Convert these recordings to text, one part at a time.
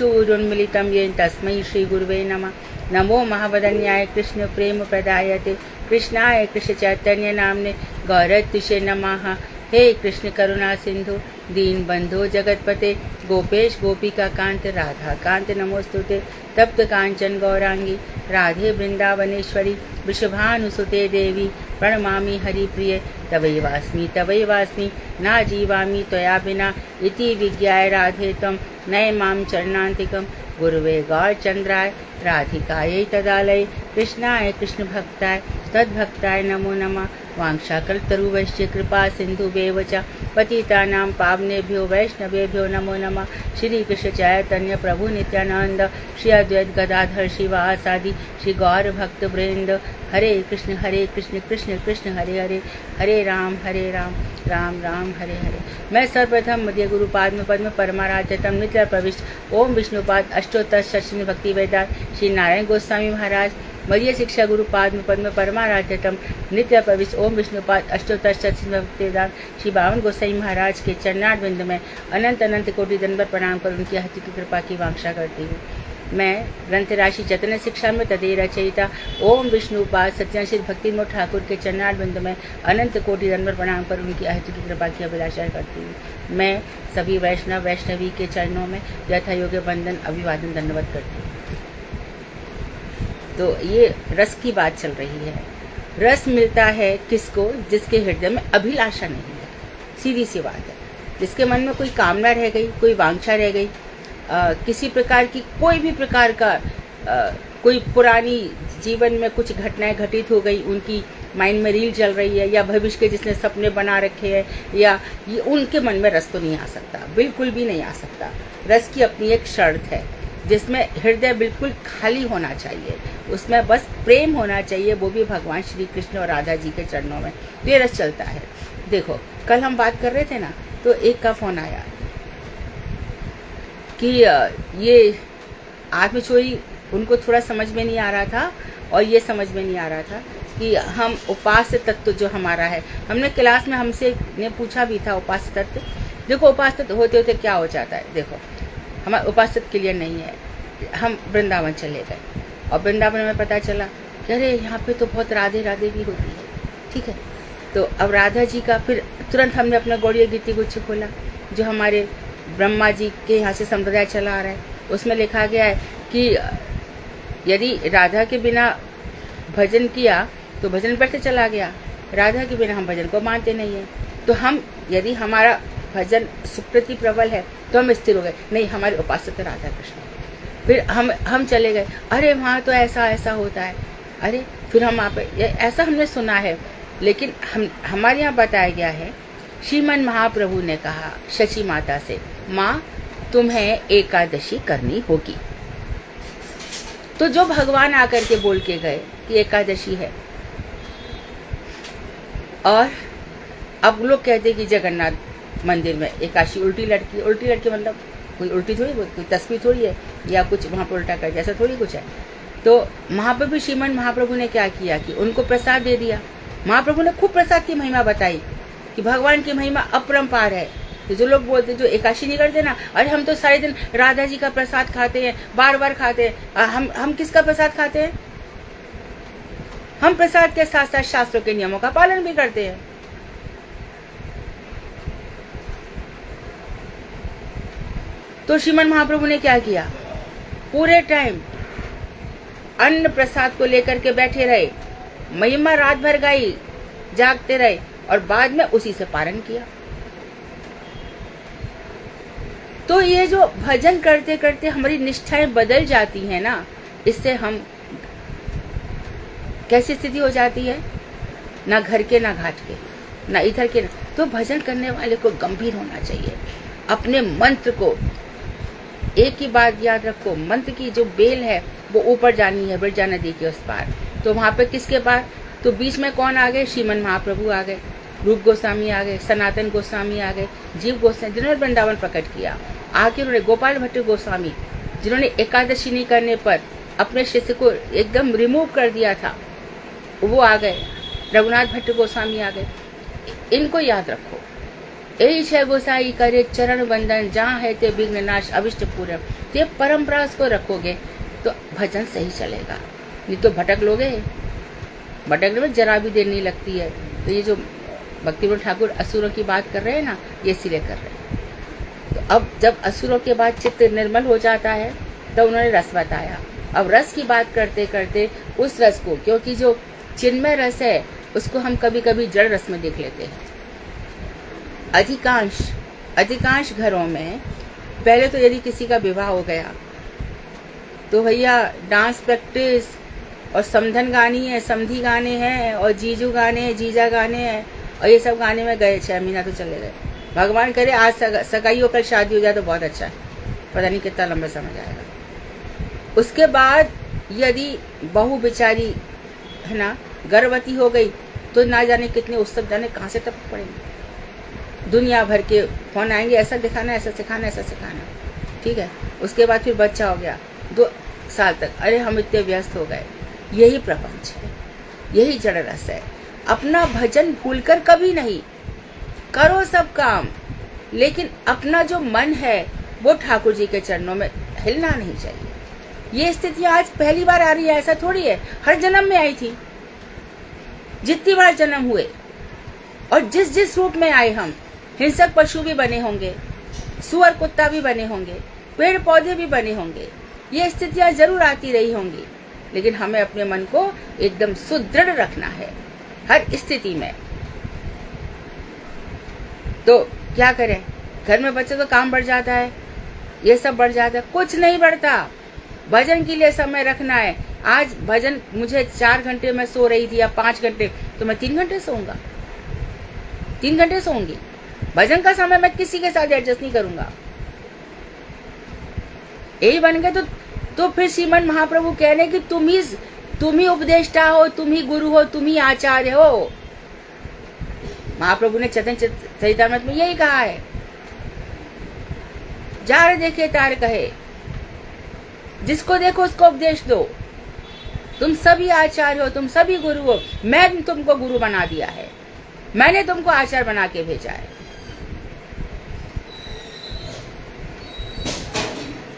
चक्षुरुन्मिलितं येन तस्मै श्रीगुरुवे नमः। नमो महावदन्याय कृष्ण प्रेम प्रदायते कृष्णाय कृष्ण चैतन्य नामने गौरत्विषे नमः। हे कृष्ण करुणा सिंधु दीन बंधो जगतपते गोपेश गोपिका कांत राधा कांत नमोस्तुते। तप्त कांचन गौरांगी राधे वृंदावनेश्वरी वृषभानुसुते देवी प्रणमामि हरिप्रिये। तवैवास्मि ना जीवामि त्वया बिना इति विज्ञाय राधे त्वं नय मां चरणान्तिकं। गुरुवे गौरचन्द्राय राधिकायै तदालये कृष्णाय कृष्ण भक्ताय तद्भक्ताय नमो नमः। वाञ्छाकल्पतरुभ्यश्च कृपा सिन्धुभ्येव च पतितानां पावनेभ्यो वैष्णवेभ्यो नमो नमः। श्री कृष्ण चैतन्य प्रभु नित्यानंद श्री अद्वैत गदाधर शिवासादि श्री गौर भक्त वृंद। हरे कृष्ण कृष्ण कृष्ण हरे हरे हरे राम राम राम हरे हरे। मैं सर्वप्रथम मध्य गुरु पाद्म पद्म परमाराध्यतम नित्य प्रविष्ट ओम विष्णुपाद अष्टोत्तर शतश्री भक्ति वेदांत श्री नारायण गोस्वामी महाराज मध्य शिक्षा गुरु पाद्म पद्म परमाराध्यतम नित्य प्रविष्ट ओम विष्णुपाद अष्टोत्तर शतश्री भक्ति वेदांत श्री बावन गोसाई महाराज के चरणारविंद में अनंत अनंत कोटि दंडवत प्रणाम कर उनकी हस्ती की कृपा की वांछा करती हूँ। मैं ग्रंथ राशि चैतन्य शिक्षा में तदे रचयिता ओम विष्णुपाद सत्याशील भक्ति मोह ठाकुर के चरणारविंद में अनंत कोटि दंडवत प्रणाम कर उनकी हस्ती की कृपा की अभिलाषा करती हूँ। मैं सभी वैष्णवी के चरणों में यथा योग्य वंदन अभिवादन दंडवत करती हूँ। तो ये रस की बात चल रही है। रस मिलता है किसको? जिसके हृदय में अभिलाषा नहीं है। सीधी सी बात है। जिसके मन में कोई कामना रह गई, कोई वांछा रह गई, किसी प्रकार की कोई भी प्रकार का कोई पुरानी जीवन में कुछ घटनाएं घटित हो गई, उनकी माइंड में रील चल रही है, या भविष्य के जिसने सपने बना रखे हैं, या ये उनके मन में रस तो नहीं आ सकता, बिल्कुल भी नहीं आ सकता। रस की अपनी एक शर्त है जिसमें हृदय बिल्कुल खाली होना चाहिए, उसमें बस प्रेम होना चाहिए, वो भी भगवान श्री कृष्ण और राधा जी के चरणों में। तो ये रस चलता है। देखो कल हम बात कर रहे थे ना, तो एक का फोन आया कि ये आत्मचोरी उनको थोड़ा समझ में नहीं आ रहा था, और ये समझ में नहीं आ रहा था कि हम उपास्य तत्व जो हमारा है, हमने क्लास में हमसे ने पूछा भी था उपास्य तत्व। देखो उपास्य तत्व होते होते क्या हो जाता है, देखो हमारा उपास्य तत्व क्लियर नहीं है। हम वृंदावन चले गए और वृंदावन में पता चला कि अरे यहाँ पे तो बहुत राधे राधे भी होती है, ठीक है। तो अब राधा जी का फिर तुरंत हमने अपना गौड़ीय गीति गुच्छ खोला, जो हमारे ब्रह्मा जी के यहाँ से संप्रदाय चला आ रहा है। उसमें लिखा गया है कि यदि राधा के बिना भजन किया तो भजन व्यर्थ चला गया, राधा के बिना हम भजन को मानते नहीं है। तो हम यदि हमारा भजन सुकृति प्रबल है तो हम स्थिर हो गए, नहीं हमारे उपास्य तो राधा कृष्ण। फिर हम चले गए, अरे वहाँ तो ऐसा ऐसा होता है, अरे फिर हम आप ऐसा हमने सुना है, लेकिन हमारे यहाँ बताया गया है, श्रीमन महाप्रभु ने कहा शची माता से, माँ तुम्हें एकादशी करनी होगी। तो जो भगवान आकर के बोल के गए कि एकादशी है, और अब लोग कहते कि जगन्नाथ मंदिर में एकादशी उल्टी लड़की मतलब कोई उल्टी थोड़ी, कोई तस्वीर थोड़ी है, या कुछ वहाँ पर उल्टा कर जैसा थोड़ी कुछ है। तो महाप्रभु श्रीमन महाप्रभु ने क्या किया कि उनको प्रसाद दे दिया। महाप्रभु ने खूब प्रसाद की महिमा बताई कि भगवान की महिमा अपरंपार है। तो जो लोग बोलते, जो एकादशी नहीं करते ना, अरे हम तो सारे दिन राधा जी का प्रसाद खाते हैं, बार बार खाते हैं। हम किसका प्रसाद खाते हैं? हम प्रसाद के साथ साथ शास्त्रों के नियमों का पालन भी करते हैं। तो श्रीमन महाप्रभु ने क्या किया, पूरे टाइम अन्न प्रसाद को लेकर के बैठे रहे, महिमा रात भर गाई, जागते रहे, और बाद में उसी से पारण किया। तो ये जो भजन करते करते हमारी निष्ठाएं बदल जाती हैं ना, इससे हम कैसी स्थिति हो जाती है, ना घर के ना घाट के ना इधर के। तो भजन करने वाले को गंभीर होना चाहिए, अपने मंत्र को। एक ही बात याद रखो, मंत्र की जो बेल है वो ऊपर जानी है, ब्रजा नदी के उस पार। तो वहां पे किसके पार? तो बीच में कौन आ गए? श्रीमन महाप्रभु आ गए, रूप गोस्वामी आ गए, सनातन गोस्वामी आ गए, जीव गोस्वामी, जिन्होंने वृंदावन प्रकट किया। आके उन्होंने गोपाल भट्ट गोस्वामी, जिन्होंने एकादशी नहीं करने पर अपने शिष्य को एकदम रिमूव कर दिया था, वो आ गए। रघुनाथ भट्ट गोस्वामी आ गए। इनको याद रखो, यही छह गोसाई करे चरण वंदन, जहाँ है ते विघ्न नाश अविष्ट पूर्ण। ते परंपरा को रखोगे तो भजन सही चलेगा, नहीं तो भटक लोगे। भटकने में जरा भी देर नहीं लगती है। तो ये जो भक्तिविनोद ठाकुर असुरों की बात कर रहे हैं ना, ये इसीलिए कर रहे हैं। तो अब जब असुरों के बाद चित्त निर्मल हो जाता है तो उन्होंने रस बताया। अब रस की बात करते करते उस रस को, क्योंकि जो चिन्मय रस है उसको हम कभी कभी जड़ रस में देख लेते हैं। अधिकांश घरों में पहले तो यदि किसी का विवाह हो गया तो भैया डांस प्रैक्टिस और समधन गानी है, समधी गाने हैं, और जीजू गाने हैं, जीजा गाने हैं, और ये सब गाने में गए 6 महीना तो चले गए। भगवान करे आज सगाई होकर शादी हो जाए तो बहुत अच्छा है, पता नहीं कितना लंबा समय जाएगा। उसके बाद यदि बहू बेचारी है ना गर्भवती हो गई तो ना जाने कितने उत्सव जाने कहाँ से टपक पड़ेंगे। दुनिया भर के फोन आएंगे, ऐसा दिखाना, ऐसा सिखाना, ऐसा सिखाना, ठीक है। उसके बाद फिर बच्चा हो गया 2 साल तक, अरे हम इतने व्यस्त हो गए। यही प्रपंच है, यही जड़ रस है। अपना भजन भूलकर कभी नहीं, करो सब काम, लेकिन अपना जो मन है वो ठाकुर जी के चरणों में हिलना नहीं चाहिए। ये स्थिति आज पहली बार आ रही है, ऐसा थोड़ी है, हर जन्म में आई थी। जितनी बार जन्म हुए और जिस जिस रूप में आए हम, हिंसक पशु भी बने होंगे, सुअर कुत्ता भी बने होंगे, पेड़ पौधे भी बने होंगे, ये स्थितियां जरूर आती रही होंगी, लेकिन हमें अपने मन को एकदम सुदृढ़ रखना है हर स्थिति में। तो क्या करें, घर में बच्चे तो काम बढ़ जाता है, ये सब बढ़ जाता है, कुछ नहीं बढ़ता। भजन के लिए समय रखना है। आज भजन मुझे 4 घंटे में सो रही थी या 5 घंटे, तो मैं 3 घंटे सोऊंगा, 3 घंटे सोऊंगी। भजन का समय मैं किसी के साथ एडजस्ट नहीं करूंगा। यही बन गए तो फिर श्रीमन महाप्रभु कह रहे कि तुम ही उपदेष्टा हो, तुम ही गुरु हो, तुम ही आचार्य हो। महाप्रभु ने चैतन्य चरितामृत में यही कहा है, जार देखे तार कहे, जिसको देखो उसको उपदेश दो। तुम सभी आचार्य हो, तुम सभी गुरु हो। मैं तुमको गुरु बना दिया है, मैंने तुमको आचार्य बना के भेजा है।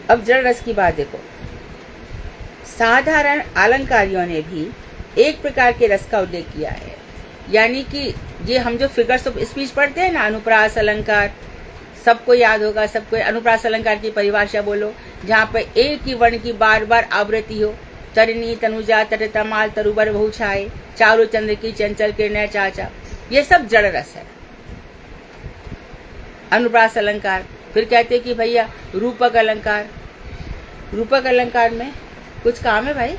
अब जड़ रस की बात देखो। साधारण अलंकारियों ने भी एक प्रकार के रस का उल्लेख किया है, यानी कि ये हम जो फिगर्स ऑफ स्पीच पढ़ते हैं ना, अनुप्रास अलंकार, सबको याद होगा, सबको अनुप्रास अलंकार की परिभाषा बोलो, जहाँ पे एक ही वर्ण की बार बार आवृत्ति हो। तरिणी तनुजा तर तमाल तरुबर बहु छाए, चारु चंद्र की चंचल किरण चाचा, ये सब जड़ रस है, अनुप्रास अलंकार। फिर कहते कि भैया रूपक अलंकार, रूपक अलंकार में कुछ काम है भाई।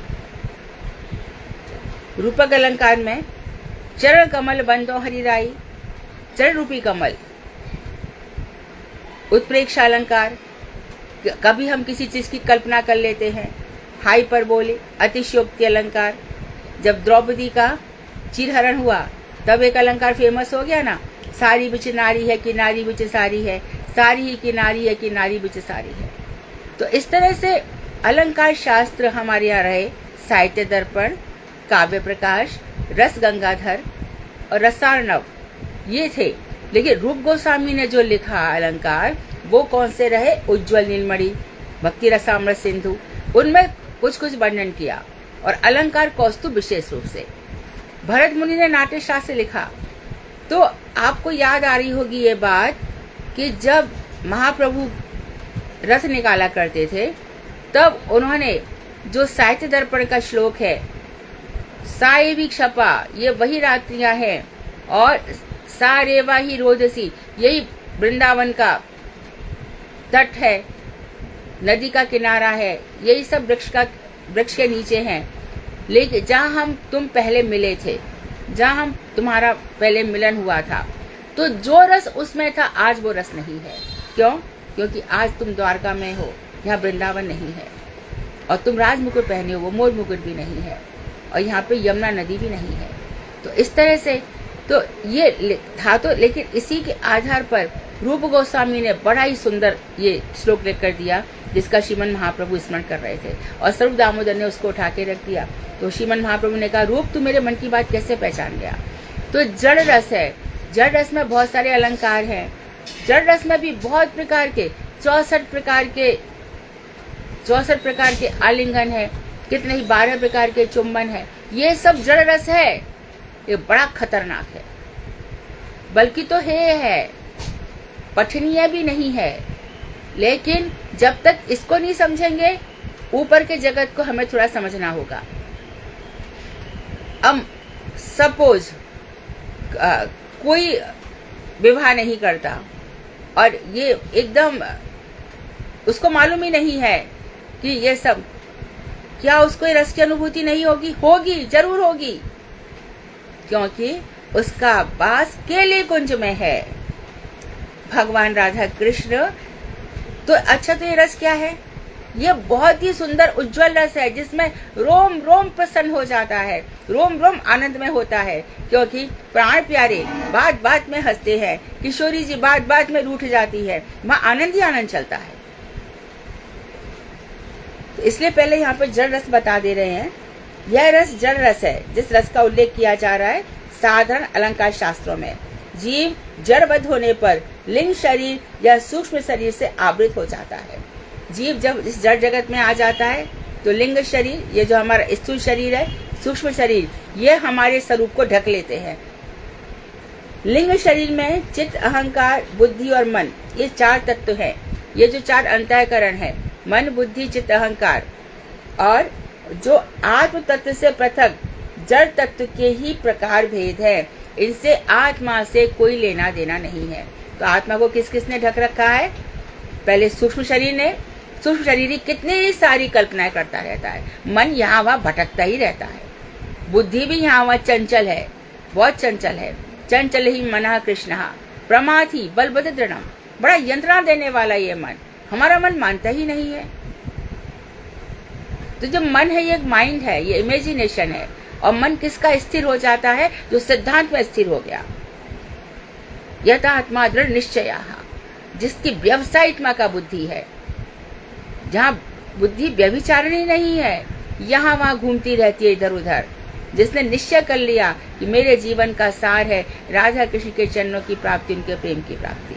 रूपक अलंकार में चरण कमल बंदो हरिराई, चरण रूपी कमल। उत्प्रेक्षा अलंकार, कभी हम किसी चीज की कल्पना कर लेते हैं। हाइपरबोले अतिशयोक्ति अलंकार, जब द्रौपदी का चिरहरण हुआ तब एक अलंकार फेमस हो गया ना, सारी बिच नारी है कि नारी बिच सारी है, सारी ही की नारी है कि नारी बिच सारी है। तो इस तरह से अलंकार शास्त्र हमारे यहाँ रहे। साहित्य दर्पण, काव्य प्रकाश, रस गंगाधर और रसार्णव ये थे। लेकिन रूप गोस्वामी ने जो लिखा अलंकार वो कौन से रहे? उज्ज्वल नीलमणि, भक्ति रसामृत सिंधु, उनमें कुछ कुछ वर्णन किया। और अलंकार कौस्तुभ विशेष रूप से। भरत मुनि ने नाट्य शास्त्र लिखा। तो आपको याद आ रही होगी ये बात कि जब महाप्रभु रथ निकाला करते थे तब उन्होंने जो साहित्य दर्पण का श्लोक है, साएवी क्षपा, ये वही रात्रियां हैं, और सारेवा ही रोदसी, यही वृंदावन का तट है, नदी का किनारा है, यही सब वृक्ष के नीचे हैं। लेकिन जहाँ तुम पहले मिले थे, जहाँ हम तुम्हारा पहले मिलन हुआ था, तो जो रस उसमें था आज वो रस नहीं है। क्यों? क्योंकि आज तुम द्वारका में हो, यहाँ वृंदावन नहीं है, और तुम राज मुकुट पहने हो, वो मोर मुकुट भी नहीं है, और यहाँ पे यमुना नदी भी नहीं है। तो इस तरह से तो ये था। तो लेकिन इसी के आधार पर रूप गोस्वामी ने बड़ा ही सुंदर ये श्लोक लिख कर दिया, जिसका श्रीमन महाप्रभु स्मरण कर रहे थे, और स्वरूप दामोदर ने उसको उठा के रख दिया। तो श्रीमन महाप्रभु ने कहा, रूप तू मेरे मन की बात कैसे पहचान गया? तो जड़ रस है। जड़ रस में बहुत सारे अलंकार हैं, जड़ रस में भी बहुत प्रकार के 64 प्रकार के आलिंगन है, कितने ही 12 प्रकार के चुंबन है। ये सब जड़ रस है। ये बड़ा खतरनाक है, बल्कि तो है, पठनीय भी नहीं है। लेकिन जब तक इसको नहीं समझेंगे, ऊपर के जगत को हमें थोड़ा समझना होगा। अब सपोज कोई विवाह नहीं करता और ये एकदम उसको मालूम ही नहीं है कि ये सब, क्या उसको रस की अनुभूति नहीं होगी? होगी, जरूर होगी, क्योंकि उसका वास केले कुंज में है, भगवान राधा कृष्ण। तो अच्छा, तो ये रस क्या है? ये बहुत ही सुंदर उज्जवल रस है, जिसमें रोम रोम प्रसन्न हो जाता है, रोम रोम आनंद में होता है, क्योंकि प्राण प्यारे बात बात में हंसते हैं, किशोरी जी बात बात में रूठ जाती है, वहां आनंद ही आनंद चलता है। तो इसलिए पहले यहाँ पे जड़ रस बता दे रहे हैं। यह रस जड़ रस है, जिस रस का उल्लेख किया जा रहा है साधारण अलंकार शास्त्रों में। जीव जड़बद्ध होने पर लिंग शरीर या सूक्ष्म शरीर से आवृत हो जाता है। जीव जब इस जड़ जगत में आ जाता है तो लिंग शरीर, ये जो हमारा स्थूल शरीर है, सूक्ष्म शरीर, ये हमारे स्वरूप को ढक लेते हैं। लिंग शरीर में चित्त, अहंकार, बुद्धि और मन, ये 4 तत्व हैं। ये जो 4 अंतःकरण है, मन, बुद्धि, चित्त, अहंकार, और जो आत्म तत्व से पृथक जड़ तत्व के ही प्रकार भेद है। इनसे आत्मा से कोई लेना देना नहीं है। तो आत्मा को किस किसने ढक रखा है? पहले सूक्ष्म शरीर ने। सूक्ष्म शरीर ही कितनी सारी कल्पनाएं करता रहता है, मन यहाँ वहाँ भटकता ही रहता है। बुद्धि भी यहाँ वहाँ चंचल है, बहुत चंचल है। चंचल ही मनः कृष्ण प्रमाथि बलबद्ध दृढ़म, बड़ा यंत्रणा देने वाला ये मन। हमारा मन मानता ही नहीं है। तो जो मन है, ये एक माइंड है, ये इमेजिनेशन है। और मन किसका स्थिर हो जाता है? जो सिद्धांत में स्थिर हो गया। यथा आत्मा दृढ़ निश्चय, जिसकी व्यवसायित्मा का बुद्धि है, जहाँ बुद्धि व्यभिचारिणी नहीं है, यहाँ वहाँ घूमती रहती है इधर उधर। जिसने निश्चय कर लिया कि मेरे जीवन का सार है राधा कृष्ण के चरणों की प्राप्ति, उनके प्रेम की प्राप्ति।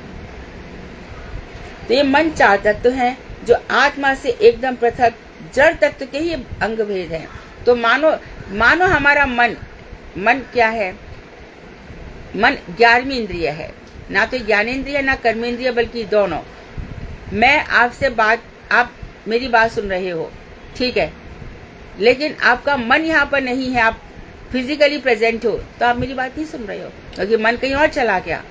तो ये मन 4 तत्व हैं, जो आत्मा से एकदम पृथक जड़ तत्व के ही अंग भेद हैं। तो मानो हमारा मन क्या है? मन 11वीं इंद्रिय है, ना तो ज्ञानेंद्रिय ना कर्मेंद्रिय, बल्कि दोनों। मैं आपसे आप मेरी बात सुन रहे हो, ठीक है, लेकिन आपका मन यहाँ पर नहीं है, आप फिजिकली प्रेजेंट हो, तो आप मेरी बात नहीं सुन रहे हो, क्योंकि मन कहीं और चला गया।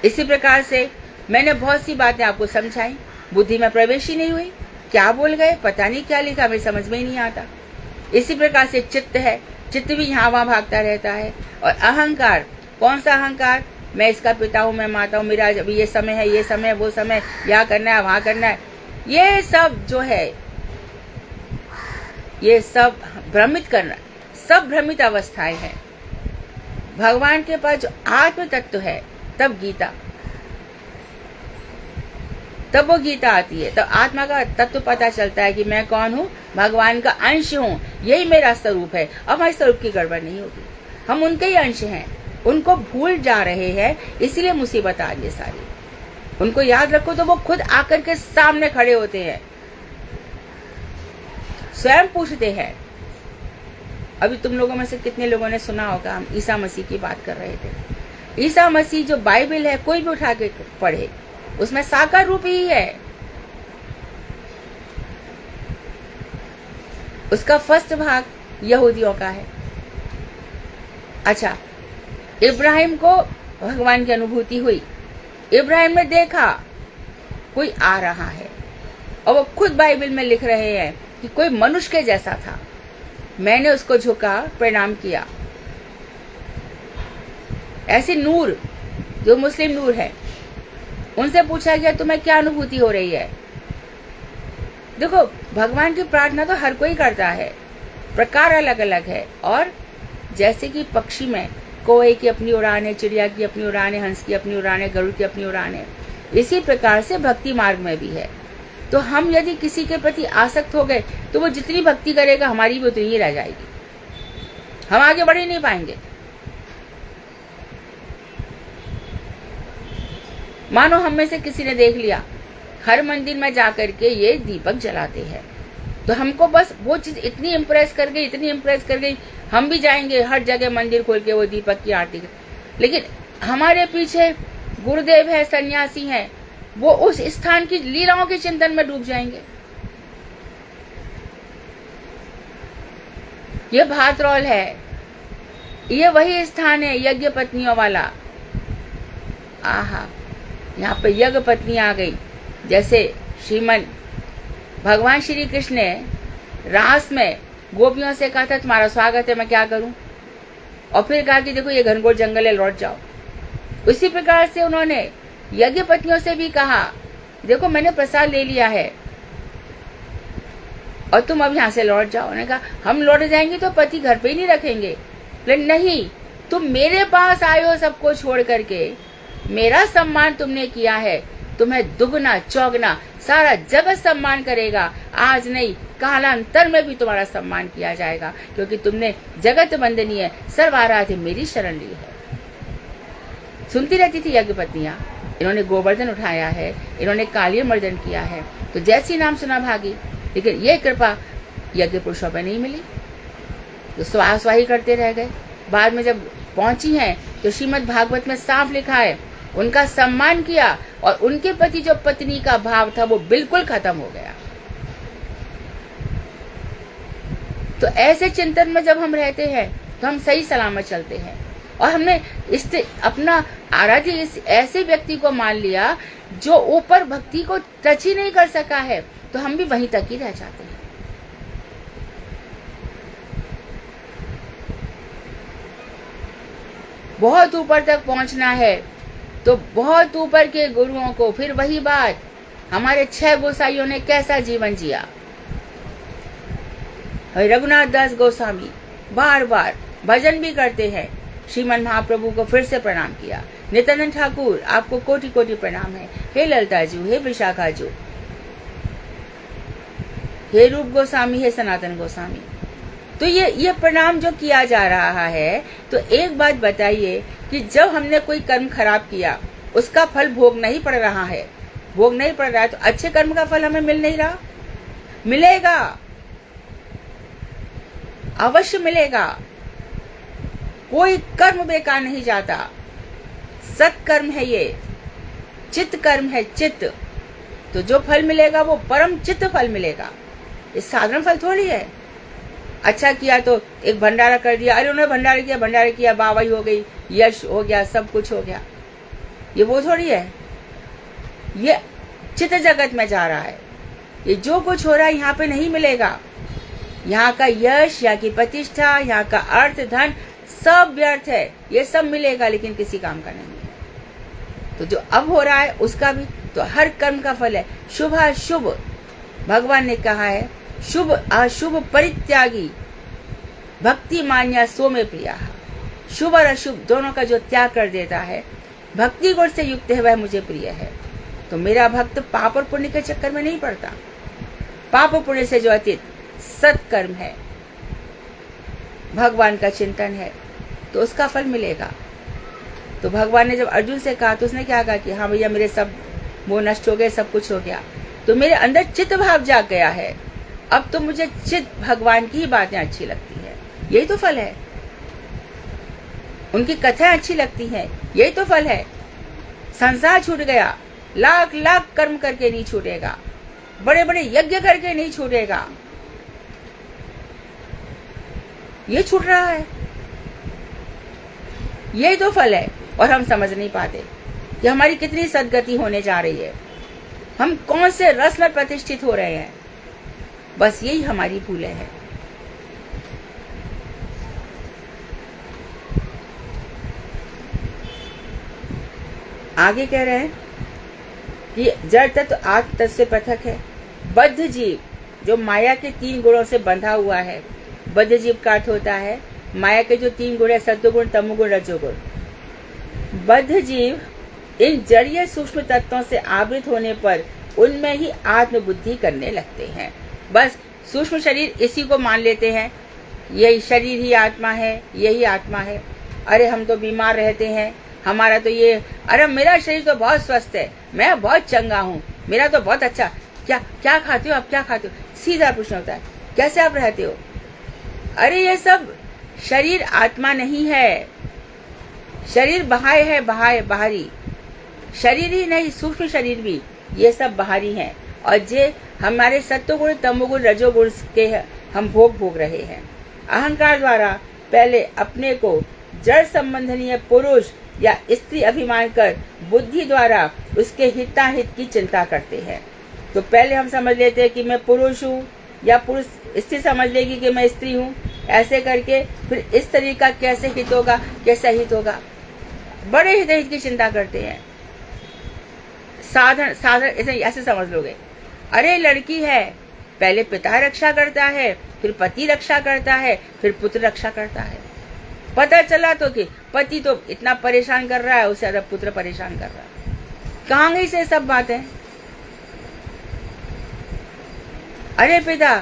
इसी प्रकार से मैंने बहुत सी बातें आपको समझाई, बुद्धि में प्रवेश ही नहीं हुई, क्या बोल गए, पता नहीं क्या लिखा, हमें समझ में ही नहीं आता। इसी प्रकार से चित्त है, चित्त भी यहाँ वहाँ भागता रहता है। और अहंकार, कौन सा अहंकार? मैं इसका पिता हूँ, मैं माता हूँ, मेरा अभी ये समय है, ये समय, वो समय, यहाँ करना है, वहाँ करना है, ये सब जो है, ये सब भ्रमित करना, सब भ्रमित अवस्थाएं हैं। भगवान के पास जो आत्म तत्व है, तब वो गीता आती है, तब आत्मा का तत्व पता चलता है कि मैं कौन हूँ, भगवान का अंश हूँ, यही मेरा स्वरूप है। अब हमारे स्वरूप की गड़बड़ नहीं होगी, हम उनके ही अंश हैं। उनको भूल जा रहे हैं, इसीलिए मुसीबत आ रही है सारी। उनको याद रखो तो वो खुद आकर के सामने खड़े होते हैं, स्वयं पूछते हैं। अभी तुम लोगों में से कितने लोगों ने सुना होगा, हम ईसा मसीह की बात कर रहे थे। ईसा मसीह जो बाइबल है, कोई भी उठा के पढ़े, उसमें साकार रूप ही है। उसका फर्स्ट भाग यहूदियों का है। अच्छा, इब्राहिम को भगवान की अनुभूति हुई, इब्राहिम ने देखा कोई आ रहा है, और वो खुद बाइबल में लिख रहे हैं कि कोई मनुष्य के जैसा था, मैंने उसको झुका, प्रणाम किया। ऐसे नूर, जो मुस्लिम नूर है, उनसे पूछा गया तुम्हें क्या अनुभूति हो रही है? देखो, भगवान की प्रार्थना तो हर कोई करता है, प्रकार अलग अलग है। और जैसे कि पक्षी में कोए की अपनी उड़ान है, चिड़िया की अपनी उड़ान है, हंस की अपनी उड़ान है, गरुड़ की अपनी उड़ान है, इसी प्रकार से भक्ति मार्ग में भी है। तो हम यदि किसी के प्रति आसक्त हो गए तो वो जितनी भक्ति करेगा हमारी भी उतनी ही रह जाएगी, हम आगे बढ़ ही नहीं पाएंगे। मानो हम में से किसी ने देख लिया, हर मंदिर में जाकर के ये दीपक जलाते हैं, तो हमको बस वो चीज इतनी इम्प्रेस कर गई, हम भी जाएंगे हर जगह मंदिर खोल के वो दीपक की आरती। लेकिन हमारे पीछे गुरुदेव है, सन्यासी हैं, वो उस स्थान की लीलाओं के चिंतन में डूब जाएंगे। ये भातरौल है, ये वही स्थान है यज्ञ पत्नियों वाला। आहा, यहाँ पे यज्ञ पत्नी आ गई। जैसे श्रीमन भगवान श्री कृष्ण ने रास में गोपियों से कहा था तुम्हारा स्वागत है, मैं क्या करूं, और फिर कहा कि देखो ये घनघोर जंगल है, लौट जाओ। उसी प्रकार से उन्होंने यज्ञ पत्नियों से भी कहा, देखो मैंने प्रसाद ले लिया है और तुम अब यहाँ से लौट जाओ। उन्होंने कहा हम लौट जाएंगे तो पति घर पे ही नहीं रखेंगे। लेकिन नहीं, तुम मेरे पास आए हो सबको छोड़ करके, मेरा सम्मान तुमने किया है, तुम्हें दुगना चौगना सारा जगत सम्मान करेगा। आज नहीं, कालांतर में भी तुम्हारा सम्मान किया जाएगा, क्योंकि तुमने जगत वंदनीय सर्वाराध्य मेरी शरण ली है। सुनती रहती थी यज्ञ पत्नियां, इन्होंने गोवर्धन उठाया है, इन्होंने काली मर्दन किया है, तो जैसी नाम सुना भागी। लेकिन ये कृपा यज्ञ पुरुषों पर नहीं मिली, तो स्वाही करते रह गए। बाद में जब पहुंची हैं तो श्रीमद् भागवत में साफ लिखा है, उनका सम्मान किया और उनके प्रति जो पत्नी का भाव था वो बिल्कुल खत्म हो गया। तो ऐसे चिंतन में जब हम रहते हैं तो हम सही सलामत चलते हैं। और हमने इससे अपना आराध्य इस ऐसे व्यक्ति को मान लिया जो ऊपर भक्ति को टच ही नहीं कर सका है, तो हम भी वहीं तक ही रह जाते हैं। बहुत ऊपर तक पहुंचना है तो बहुत ऊपर के गुरुओं को, फिर वही बात, हमारे 6 गोसाइयों ने कैसा जीवन जिया। रघुनाथ दास गोस्वामी बार बार भजन भी करते हैं, श्रीमन महाप्रभु को फिर से प्रणाम किया। नित्यानंद ठाकुर आपको कोटि कोटि प्रणाम है। हे ललता जी, हे विशाखा जी, हे रूप गोस्वामी, हे सनातन गोस्वामी। तो ये प्रणाम जो किया जा रहा है, तो एक बात बताइए कि जब हमने कोई कर्म खराब किया, उसका फल भोग नहीं पड़ रहा है, तो अच्छे कर्म का फल हमें मिल नहीं रहा? मिलेगा, अवश्य मिलेगा। कोई कर्म बेकार नहीं जाता। सत्कर्म है ये, चित्त कर्म है, चित्त। तो जो फल मिलेगा वो परम चित्त फल मिलेगा, ये साधारण फल थोड़ी है। अच्छा किया तो एक भंडारा कर दिया, अरे उन्होंने भंडारा किया, बावाई हो गई, यश हो गया, सब कुछ हो गया, ये वो थोड़ी है। ये चित्त जगत में जा रहा है। ये जो कुछ हो रहा है यहाँ पे नहीं मिलेगा। यहाँ का यश, यहाँ की प्रतिष्ठा, यहाँ का अर्थ, धन सब व्यर्थ है। ये सब मिलेगा लेकिन किसी काम का नहीं है। तो जो अब हो रहा है उसका भी, तो हर कर्म का फल है। शुभ अशुभ, भगवान ने कहा है, शुभ अशुभ परित्यागी भक्ति मान्या सो में प्रिया। शुभ और अशुभ दोनों का जो त्याग कर देता है, भक्ति गुण से युक्त है, वह मुझे प्रिय है। तो मेरा भक्त पाप और पुण्य के चक्कर में नहीं पड़ता। पाप और पुण्य से जो अतीत सत्कर्म है, भगवान का चिंतन है, तो उसका फल मिलेगा। तो भगवान ने जब अर्जुन से कहा तो उसने क्या कहा कि हाँ भैया, मेरे सब वो नष्ट हो गए, सब कुछ हो गया, तो मेरे अंदर चित्त भाव जाग गया है। अब तो मुझे चित्त भगवान की ही बातें अच्छी लगती है, यही तो फल है। उनकी कथाएं अच्छी लगती हैं, यही तो फल है। संसार छूट गया, लाख लाख कर्म करके नहीं छूटेगा, बड़े बड़े यज्ञ करके नहीं छूटेगा, ये छूट रहा है, यही तो फल है। और हम समझ नहीं पाते कि हमारी कितनी सदगति होने जा रही है, हम कौन से रस में प्रतिष्ठित हो रहे हैं। बस यही हमारी भूलें हैं। आगे कह रहे हैं कि जड़ तत्व आत्म तत्व से पृथक है। बद्ध जीव जो माया के 3 गुणों से बंधा हुआ है, बद्ध जीव का अर्थ होता है माया के जो 3 गुण है, सत्वगुण, तमोगुण, रजोगुण। बद्ध जीव इन जड़ीय सूक्ष्म तत्वों से आवृत होने पर उनमें ही आत्मबुद्धि करने लगते हैं। बस सूक्ष्म शरीर इसी को मान लेते हैं, यही शरीर ही आत्मा है, यही आत्मा है। अरे हम तो बीमार रहते हैं, हमारा तो ये, अरे मेरा शरीर तो बहुत स्वस्थ है, मैं बहुत चंगा हूँ, मेरा तो बहुत अच्छा। क्या क्या खाते हो आप, क्या खाते हो, सीधा प्रश्न होता है, कैसे आप रहते हो। अरे ये सब शरीर आत्मा नहीं है, शरीर बाह्य है, बाहरी शरीर ही नहीं, सूक्ष्म शरीर भी, ये सब बाहरी हैं। और जे हमारे सत्वगुण, तमोगुण, रजोगुण के हम भोग रहे हैं। अहंकार द्वारा पहले अपने को जड़ संबंधनीय पुरुष या स्त्री अभिमान कर बुद्धि द्वारा उसके हिताहित की चिंता करते हैं। तो पहले हम समझ लेते हैं कि मैं पुरुष हूँ, या पुरुष स्त्री समझ लेगी कि मैं स्त्री हूँ। ऐसे करके फिर इस तरीके का कैसे हित होगा, कैसा हित होगा, बड़े हित की चिंता करते हैं। साधन ऐसे समझ लोगे। अरे लड़की है, पहले पिता रक्षा करता है, फिर पति रक्षा करता है, फिर पुत्र रक्षा करता है। पता चला तो कि पति तो इतना परेशान कर रहा है, उससे ज्यादा पुत्र परेशान कर रहा है। कहाँ गई से सब बातें। अरे पिता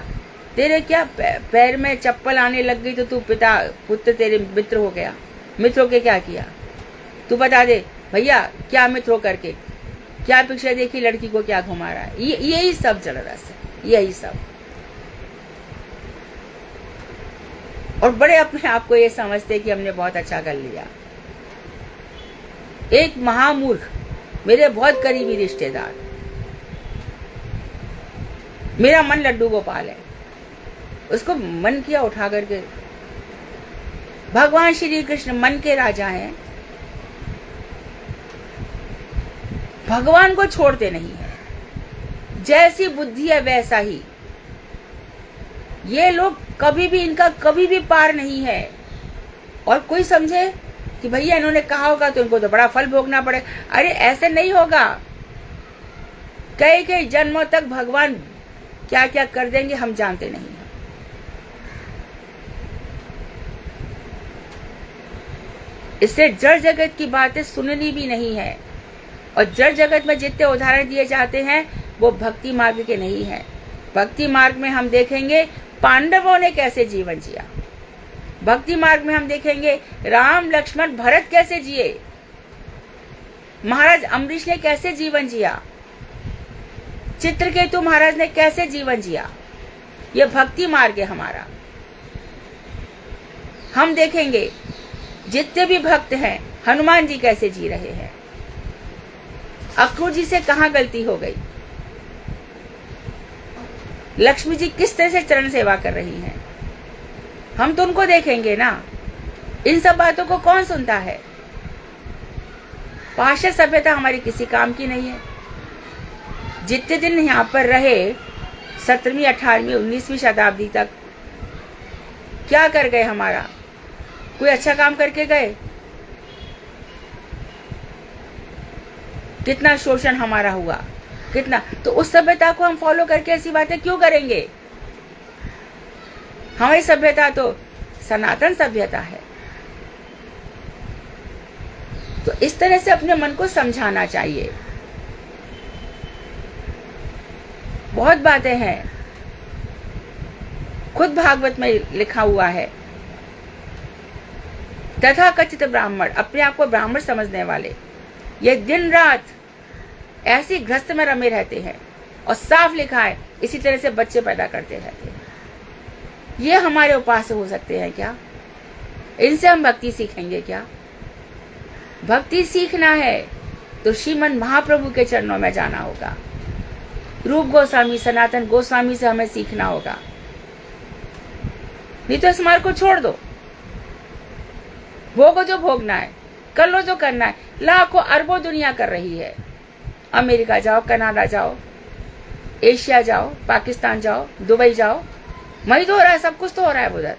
तेरे क्या पैर में चप्पल आने लग गई तो तू पिता, पुत्र तेरे मित्र हो गया। मित्र होके क्या किया, तू बता दे भैया, क्या मित्र हो करके क्या पिक्चर देखी, लड़की को क्या घुमा रहा है। यही सब चल रहा है, यही सब। और बड़े अपने आप को ये समझते कि हमने बहुत अच्छा कर लिया। एक महामूर्ख, मेरे बहुत करीबी रिश्तेदार, मेरा मन लड्डू गोपाल है, उसको मन किया उठा करके। भगवान श्री कृष्ण मन के राजा हैं, भगवान को छोड़ते नहीं है। जैसी बुद्धि है वैसा ही। ये लोग कभी भी, इनका कभी भी पार नहीं है। और कोई समझे कि भैया इन्होंने कहा होगा तो इनको तो बड़ा फल भोगना पड़े। अरे ऐसे नहीं होगा। कई जन्मों तक भगवान क्या क्या कर देंगे हम जानते नहीं हैं। इससे जड़ जगत की बातें सुननी भी नहीं है। और जड़ जगत में जितने उदाहरण दिए जाते हैं वो भक्ति मार्ग के नहीं है। भक्ति मार्ग में हम देखेंगे पांडवों ने कैसे जीवन जिया। भक्ति मार्ग में हम देखेंगे राम, लक्ष्मण, भरत कैसे जिए, महाराज अम्बरीश ने कैसे जीवन जिया, चित्रकेतु महाराज ने कैसे जीवन जिया। यह भक्ति मार्ग है हमारा। हम देखेंगे जितने भी भक्त हैं, हनुमान जी कैसे जी रहे हैं, अक्रूर जी से कहां गलती हो गई, लक्ष्मी जी किस तरह से चरण सेवा कर रही हैं, हम तो उनको देखेंगे ना। इन सब बातों को कौन सुनता है। पाश्चात्य सभ्यता हमारी किसी काम की नहीं है। जितने दिन यहाँ पर रहे 17वीं, 18वीं, 19वीं शताब्दी तक, क्या कर गए हमारा, कोई अच्छा काम करके गए। कितना शोषण हमारा हुआ, कितना। तो उस सभ्यता को हम फॉलो करके ऐसी बातें क्यों करेंगे। हमारी सभ्यता तो सनातन सभ्यता है। तो इस तरह से अपने मन को समझाना चाहिए। बहुत बातें हैं, खुद भागवत में लिखा हुआ है। तथा कथित ब्राह्मण, अपने आप को ब्राह्मण समझने वाले, ये दिन रात ऐसी ग्रस्त में रमे रहते हैं। और साफ लिखा है इसी तरह से बच्चे पैदा करते रहते हैं। ये हमारे उपास्य हो सकते हैं क्या। इनसे हम भक्ति सीखेंगे क्या। भक्ति सीखना है तो श्रीमन महाप्रभु के चरणों में जाना होगा। रूप गोस्वामी, सनातन गोस्वामी से हमें सीखना होगा। नहीं तो इस मार्ग को छोड़ दो। भोगो जो भोगना है, कर लो जो करना है। लाखों अरबों दुनिया कर रही है। अमेरिका जाओ, कनाडा जाओ, एशिया जाओ, पाकिस्तान जाओ, दुबई जाओ, वही तो हो रहा है, सब कुछ तो हो रहा है उधर।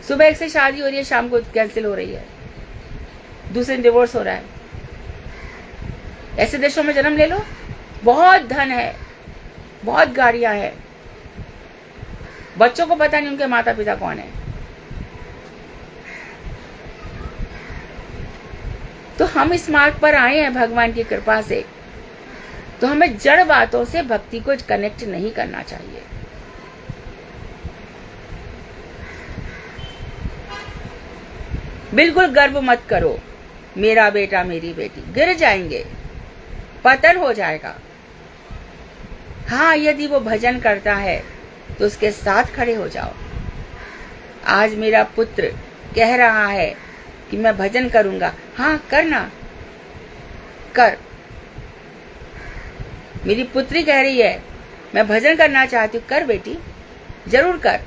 सुबह एक से शादी हो रही है, शाम को कैंसिल हो रही है, दूसरे दिन डिवोर्स हो रहा है। ऐसे देशों में जन्म ले लो, बहुत धन है, बहुत गाड़ियां हैं, बच्चों को पता नहीं उनके माता पिता कौन है। तो हम इस मार्ग पर आए हैं भगवान की कृपा से, तो हमें जड़ बातों से भक्ति को कनेक्ट नहीं करना चाहिए। बिल्कुल गर्व मत करो, मेरा बेटा मेरी बेटी, गिर जाएंगे, पतन हो जाएगा। हाँ, यदि वो भजन करता है तो उसके साथ खड़े हो जाओ। आज मेरा पुत्र कह रहा है कि मैं भजन करूंगा, हाँ करना, कर। मेरी पुत्री कह रही है मैं भजन करना चाहती हूँ, कर बेटी, जरूर कर,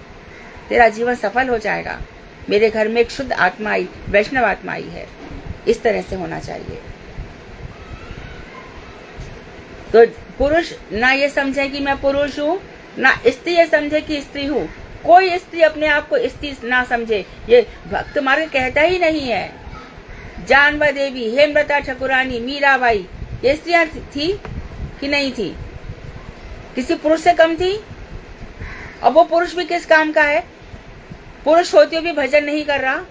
तेरा जीवन सफल हो जाएगा। मेरे घर में एक शुद्ध आत्मा आई, वैष्णव आत्मा आई है। इस तरह से होना चाहिए। तो पुरुष ना ये समझे कि मैं पुरुष हूँ, ना स्त्री ये समझे कि स्त्री हूँ। कोई स्त्री अपने आप को स्त्री ना समझे, ये भक्त मार्ग कहता ही नहीं है। जानवा देवी, हेमलता ठाकुरानी, मीराबाई, ये स्त्रियां थी कि नहीं थी? किसी पुरुष से कम थी? अब वो पुरुष भी किस काम का है? पुरुष होते हुए भी भजन नहीं कर रहा,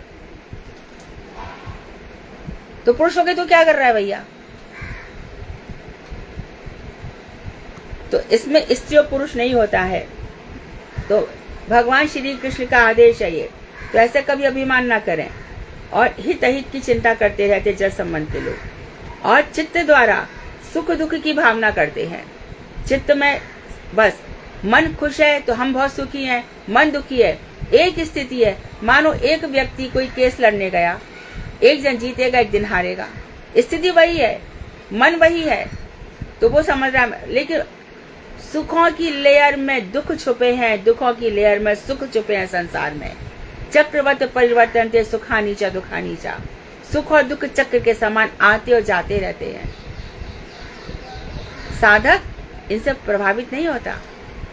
तो पुरुष होके तो क्या कर रहा है भैया? तो इसमें स्त्री और पुरुष नहीं होता है। तो भगवान श्री कृष्ण का आदेश है ये, तो ऐसे कभी अभिमान ना करें। और हित अहित की चिंता करते रहते जल संबंध के लोग, और चित्त द्वारा सुख दुख की भावना करते हैं। चित्त में बस मन खुश है तो हम बहुत सुखी हैं, मन दुखी है। एक स्थिति है, मानो एक व्यक्ति कोई केस लड़ने गया, एक दिन जीतेगा एक दिन हारेगा, स्थिति वही है, मन वही है, तो वो समझ रहा है। लेकिन सुखों की लेयर में दुख छुपे हैं, दुखों की लेयर में सुख छुपे हैं संसार में। चक्रवत परिवर्तन थे, सुखानी चा दुखानी चा। सुख और दुख चक्र के समान आते और जाते रहते हैं। साधक इनसे प्रभावित नहीं होता।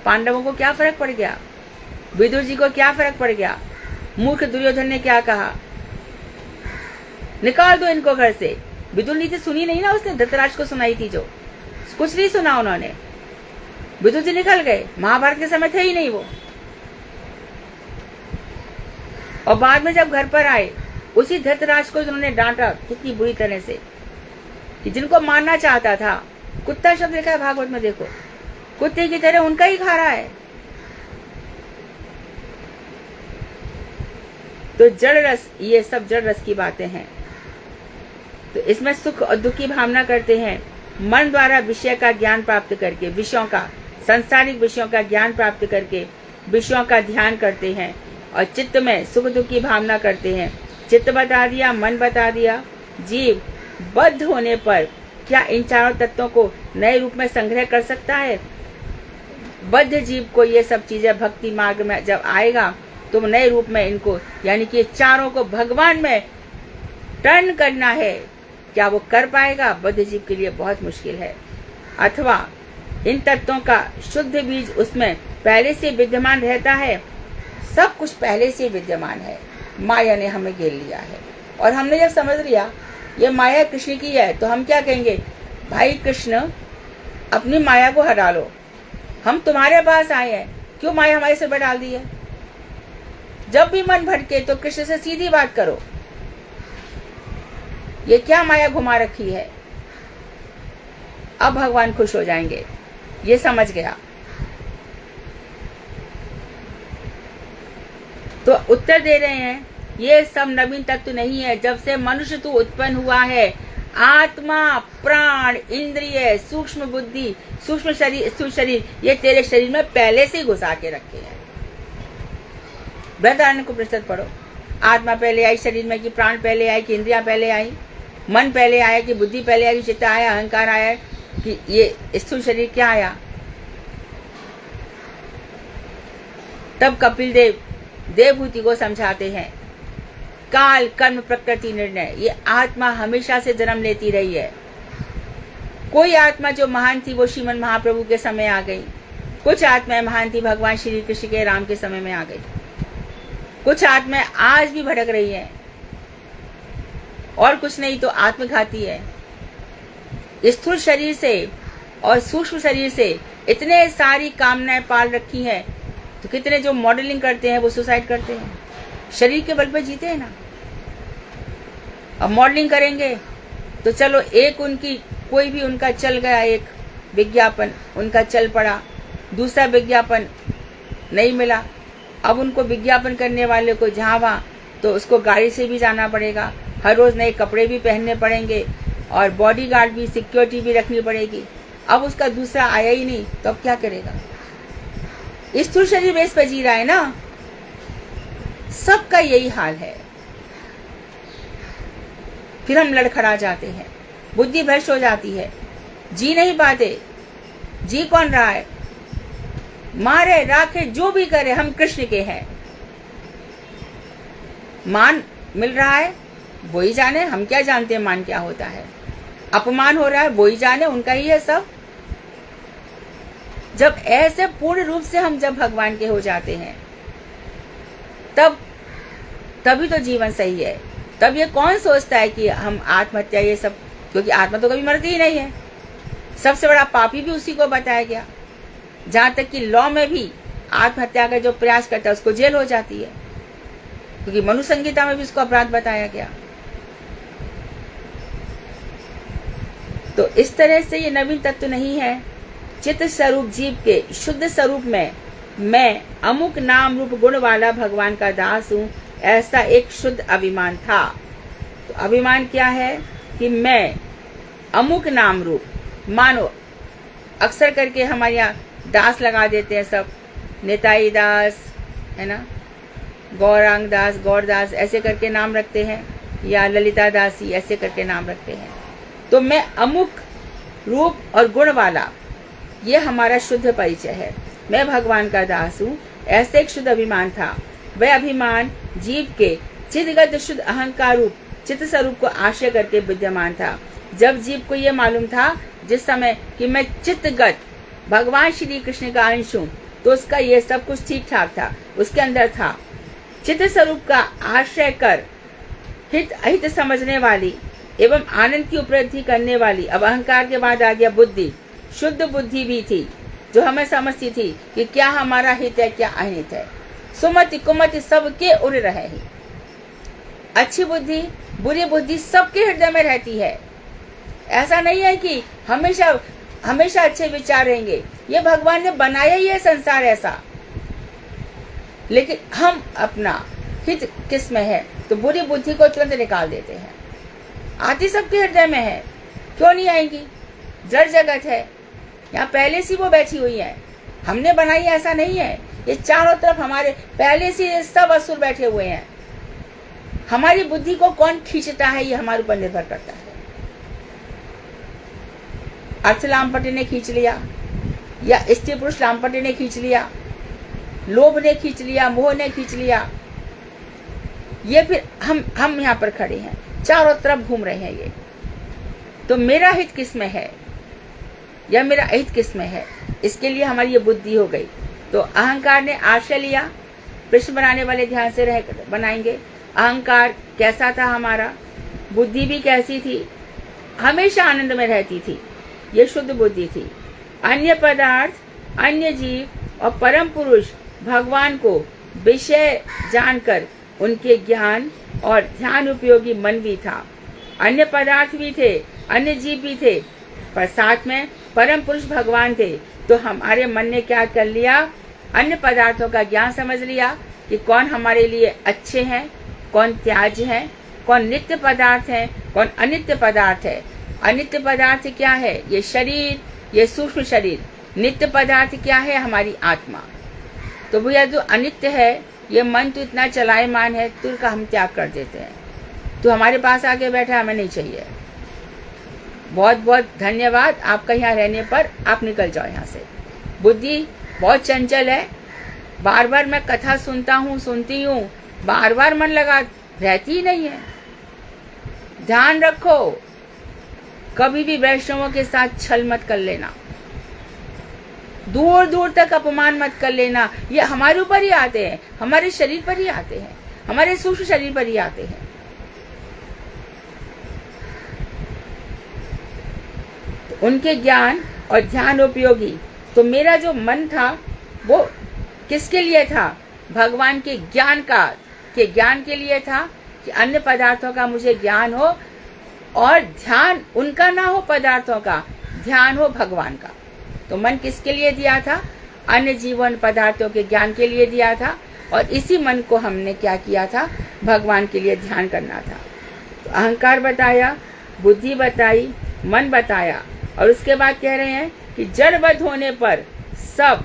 पांडवों को क्या फर्क पड़ गया? विदुर जी को क्या फर्क पड़ गया? मूर्ख दुर्योधन ने क्या कहा? निकाल दो इनको घर से। विदुर नीति सुनी नहीं ना उसने, धृतराष्ट्र को सुनाई थी, जो कुछ नहीं सुना उन्होंने। विदुर जी निकल गए, महाभारत के समय थे ही नहीं वो। और बाद में जब घर पर आए, उसी धृतराष्ट्र को उन्होंने डांटा कितनी बुरी तरह से, कि जिनको मारना चाहता था। कुत्ता शब्द लिखा है भागवत में, देखो, कुत्ते की तरह उनका ही खा रहा है। तो जड़ रस, ये सब जड़ रस की बातें हैं। तो इसमें सुख और दुख की भावना करते हैं। मन द्वारा विषय का ज्ञान प्राप्त करके, विषयों का, सांसारिक विषयों का ज्ञान प्राप्त करके विषयों का ध्यान करते हैं। और चित्त में सुख दुख की भावना करते हैं। चित्त बता दिया, मन बता दिया। जीव बद्ध होने पर क्या इन चारों तत्वों को नए रूप में संग्रह कर सकता है? बद्ध जीव को ये सब चीजें भक्ति मार्ग में जब आएगा तो नए रूप में इनको, यानी कि चारों को भगवान में टर्न करना है। क्या वो कर पाएगा? बद्ध जीव के लिए बहुत मुश्किल है। अथवा इन तत्वों का शुद्ध बीज उसमें पहले से विद्यमान रहता है। सब कुछ पहले से विद्यमान है, माया ने हमें घेर लिया है। और हमने जब समझ लिया ये माया कृष्ण की है, तो हम क्या कहेंगे? भाई कृष्ण, अपनी माया को हटा लो, हम तुम्हारे पास आए हैं, क्यों माया हमारे सिर पर डाल दी है? जब भी मन भटके तो कृष्ण से सीधी बात करो, ये क्या माया घुमा रखी है? अब भगवान खुश हो जाएंगे। ये समझ गया तो उत्तर दे रहे हैं, ये सब नवीन तत्व नहीं है। जब से मनुष्य तू उत्पन्न हुआ है, आत्मा, प्राण, इंद्रिय, सूक्ष्म बुद्धि, सूक्ष्म शरीर, स्थूल शरीर, ये तेरे शरीर में पहले से ही घुसा के रखे हैं। बृहदारण्यक उपनिषद पढ़ो। आत्मा पहले आई शरीर में, कि प्राण पहले आए, कि इंद्रियां पहले आई, मन पहले आया, कि बुद्धि पहले आई, चित्त आया, अहंकार आया, कि ये स्थूल शरीर क्या आया? तब कपिल देव देवभूति को समझाते हैं, काल, कर्म, प्रकृति, निर्णय, ये आत्मा हमेशा से जन्म लेती रही है। कोई आत्मा जो महान थी वो श्रीमन महाप्रभु के समय आ गई, कुछ आत्माएं महान थी भगवान श्री कृष्ण के, राम के समय में आ गई, कुछ आत्माएं आज भी भटक रही हैं, और कुछ नहीं तो आत्मघाती है। स्थूल शरीर से और सूक्ष्म शरीर से इतने सारी कामनाएं पाल रखी हैं, तो कितने जो मॉडलिंग करते हैं वो सुसाइड करते हैं, शरीर के बल पे जीते हैं ना। अब मॉडलिंग करेंगे तो चलो, एक उनकी कोई भी उनका चल गया, एक विज्ञापन उनका चल पड़ा, दूसरा विज्ञापन नहीं मिला, अब उनको विज्ञापन करने वाले को जहाँ वहाँ तो उसको गाड़ी से भी जाना पड़ेगा, हर रोज नए कपड़े भी पहनने पड़ेंगे और बॉडीगार्ड भी, सिक्योरिटी भी रखनी पड़ेगी। अब उसका दूसरा आया ही नहीं तो अब क्या करेगा? स्थूल शरीर बेस पर जी रहा है ना। सबका यही हाल है। फिर हम लड़खड़ा जाते हैं, बुद्धि भ्रष्ट हो जाती है, जी नहीं पाते। जी कौन रहा है? मारे राखे जो भी करे, हम कृष्ण के हैं। मान मिल रहा है वो ही जाने, हम क्या जानते हैं मान क्या होता है। अपमान हो रहा है वो ही जाने, उनका ही है सब। जब ऐसे पूर्ण रूप से हम जब भगवान के हो जाते हैं तभी तो जीवन सही है। तब ये कौन सोचता है कि हम आत्महत्या ये सब, क्योंकि आत्मा तो कभी मरती ही नहीं है। सबसे बड़ा पापी भी उसी को बताया गया। जहां तक कि लॉ में भी आत्महत्या का जो प्रयास करता है उसको जेल हो जाती है, क्योंकि मनु संहिता में भी उसको अपराध बताया गया। तो इस तरह से ये नवीन तत्व नहीं है। चित्त स्वरूप जीव के शुद्ध स्वरूप में मैं अमुक नाम रूप गुण वाला भगवान का दास हूँ, ऐसा एक शुद्ध अभिमान था। तो अभिमान क्या है कि मैं अमुक नाम रूप, मानो अक्सर करके हमारे यहाँ दास लगा देते हैं सब, नेताई दास है ना, गौरांग दास, गौर दास ऐसे करके नाम रखते हैं, या ललिता दासी ऐसे करके नाम रखते हैं। तो मैं अमुक रूप और गुण वाला, ये हमारा शुद्ध परिचय है। मैं भगवान का दास हूँ, ऐसे एक शुद्ध अभिमान था। वह अभिमान जीव के चित्तगत शुद्ध अहंकार रूप चित्त स्वरूप को आश्रय करके विद्यमान था। जब जीव को ये मालूम था जिस समय कि मैं चित्तगत भगवान श्री कृष्ण का अंश हूँ, तो उसका ये सब कुछ ठीक ठाक था, उसके अंदर था। चित्त स्वरूप का आश्रय कर हित अहित समझने वाली एवं आनंद की उपलब्धि करने वाली, अब अहंकार के बाद आ गया बुद्धि। शुद्ध बुद्धि भी थी जो हमें समझती थी कि क्या हमारा हित है क्या अहित है। सुमति कुमति सबके उड़ रहे हैं। अच्छी बुद्धि बुरी बुद्धि सबके हृदय में रहती है। ऐसा नहीं है कि हमेशा हमेशा अच्छे विचार रहेंगे। ये भगवान ने बनाया ही है संसार ऐसा, लेकिन हम अपना हित किस में है तो बुरी बुद्धि को तुरंत निकाल देते हैं। आती सबके हृदय में है, क्यों नहीं आएंगी? जड़ जगत है, यहाँ पहले से वो बैठी हुई है, हमने बनाई ऐसा नहीं है। ये चारों तरफ हमारे पहले से सब असुर बैठे हुए हैं। हमारी बुद्धि को कौन खींचता है ये हमारे ऊपर निर्भर करता है। अर्थ लामपटे ने खींच लिया, या स्त्री पुरुष लामपटे ने खींच लिया, लोभ ने खींच लिया, मोह ने खींच लिया, ये फिर हम यहाँ पर खड़े हैं, चारों तरफ घूम रहे हैं ये। तो मेरा हित किस में है या मेरा अहित किस में है, इसके लिए हमारी ये बुद्धि हो गई। तो अहंकार ने आश्रय लिया। प्रश्न बनाने वाले ध्यान से रह बनाएंगे। अहंकार कैसा था हमारा? बुद्धि भी कैसी थी? हमेशा आनंद में रहती थी, ये शुद्ध बुद्धि थी। अन्य पदार्थ, अन्य जीव और परम पुरुष भगवान को विषय जानकर उनके ज्ञान और ध्यान उपयोगी मन भी था। अन्य पदार्थ भी थे, अन्य जीव भी थे, पर साथ में परम पुरुष भगवान थे। तो हमारे मन ने क्या कर लिया? अन्य पदार्थों का ज्ञान समझ लिया कि कौन हमारे लिए अच्छे हैं, कौन त्याज्य है, कौन नित्य पदार्थ है, कौन अनित्य पदार्थ है। अनित्य पदार्थ क्या है? ये शरीर, ये सूक्ष्म शरीर। नित्य पदार्थ क्या है? हमारी आत्मा। तो भैया जो अनित्य है, ये मन तो इतना चलायमान है, तुर का हम त्याग कर देते हैं। तो हमारे पास आके बैठा, हमें नहीं चाहिए। बहुत बहुत धन्यवाद आपका यहाँ रहने पर। आप निकल जाओ यहाँ से। बुद्धि बहुत चंचल है, बार बार मैं कथा सुनती हूँ, बार बार मन लगा रहती ही नहीं है। ध्यान रखो, कभी भी वैष्णवों के साथ छल मत कर लेना, दूर दूर तक अपमान मत कर लेना। ये हमारे ऊपर ही आते हैं, हमारे शरीर पर ही आते हैं, हमारे सूक्ष्म शरीर पर ही आते हैं। तो उनके ज्ञान और ध्यान उपयोगी। तो मेरा जो मन था वो किसके लिए था? भगवान के ज्ञान के लिए था कि अन्य पदार्थों का मुझे ज्ञान हो और ध्यान उनका ना हो, पदार्थों का ध्यान हो भगवान का। तो मन किसके लिए दिया था? अन्य जीवन पदार्थों के ज्ञान के लिए दिया था। और इसी मन को हमने क्या किया था, भगवान के लिए ध्यान करना था। तो अहंकार बताया, बुद्धि बताई, मन बताया, और उसके बाद कह रहे हैं कि जड़वध होने पर सब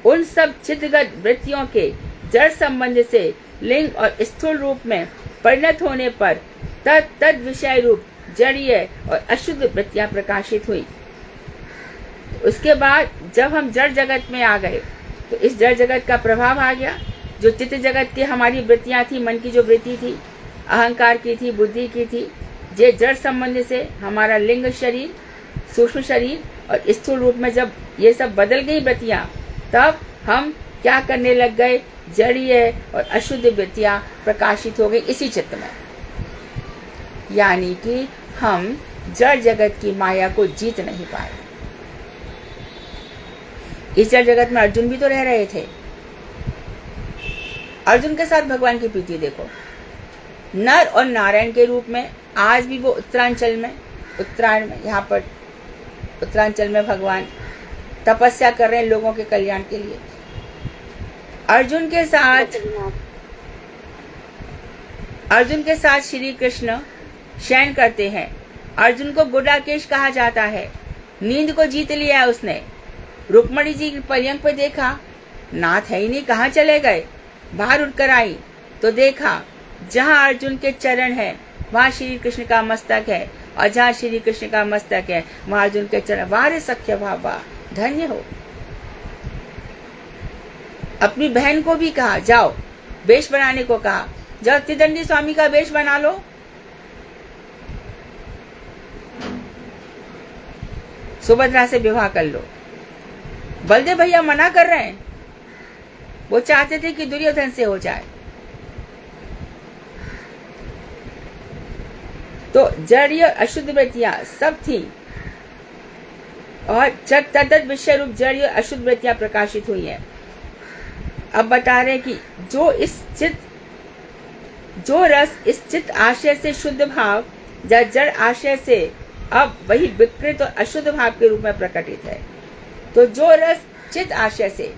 उन सब चित्तगत वृत्तियों के जड़ संबंध से लिंग और स्थूल रूप में परिणत होने पर तद विषय रूप जड़ीय और अशुद्ध वृत्तियां प्रकाशित हुई। उसके बाद जब हम जड़ जगत में आ गए तो इस जड़ जगत का प्रभाव आ गया। जो चित्त जगत की हमारी वृत्तियां थी, मन की जो वृत्ति थी, अहंकार की थी, बुद्धि की थी, ये जड़ संबंध से हमारा लिंग शरीर, सूक्ष्म शरीर और स्थूल रूप में जब ये सब बदल गई वृत्तियां, तब हम क्या करने लग गए, जड़ीय और अशुद्ध वृत्तियां प्रकाशित हो गई इसी चित्त में। यानी कि हम जड़ जगत की माया को जीत नहीं पाए। इस जड़ जगत में अर्जुन भी तो रह रहे थे। अर्जुन के साथ भगवान की प्रीति देखो, नर और नारायण के रूप में आज भी वो उत्तरांचल में, उत्तरायण में, यहाँ पर उत्तरांचल में भगवान तपस्या कर रहे हैं लोगों के कल्याण के लिए। अर्जुन के साथ श्री कृष्ण शयन करते हैं। अर्जुन को गुडाकेश कहा जाता है। नींद को जीत लिया है उसने। रुक्मणी जी की पर्यंक पे देखा, नाथ है ही नहीं, कहाँ चले गए। बाहर उठकर आई तो देखा जहाँ अर्जुन के चरण है वहाँ श्री कृष्ण का मस्तक है, और जहाँ श्री कृष्ण का मस्तक है वहाँ अर्जुन के चरण। वाह रे सख्य भावा, धन्य हो। अपनी बहन को भी कहा जाओ, वेश बनाने को कहा, जाओ त्रिदंडी स्वामी का वेश बना लो। सुभद्रा से विवाह कर लो। बलदेव भैया मना कर रहे हैं, वो चाहते थे कि दुर्योधन से हो जाए। तो जड़ीय अशुद्ध वृत्तियां सब थी, और तद विषय रूप जड़ीय अशुद्ध वृत्तियां प्रकाशित हुई हैं। अब बता रहे कि जो रस इस चित्त आशय से शुद्ध भाव या जड़ आशय से अब वही विकृत और अशुद्ध भाव के रूप में प्रकटित है। तो जो रस चित्त आशय से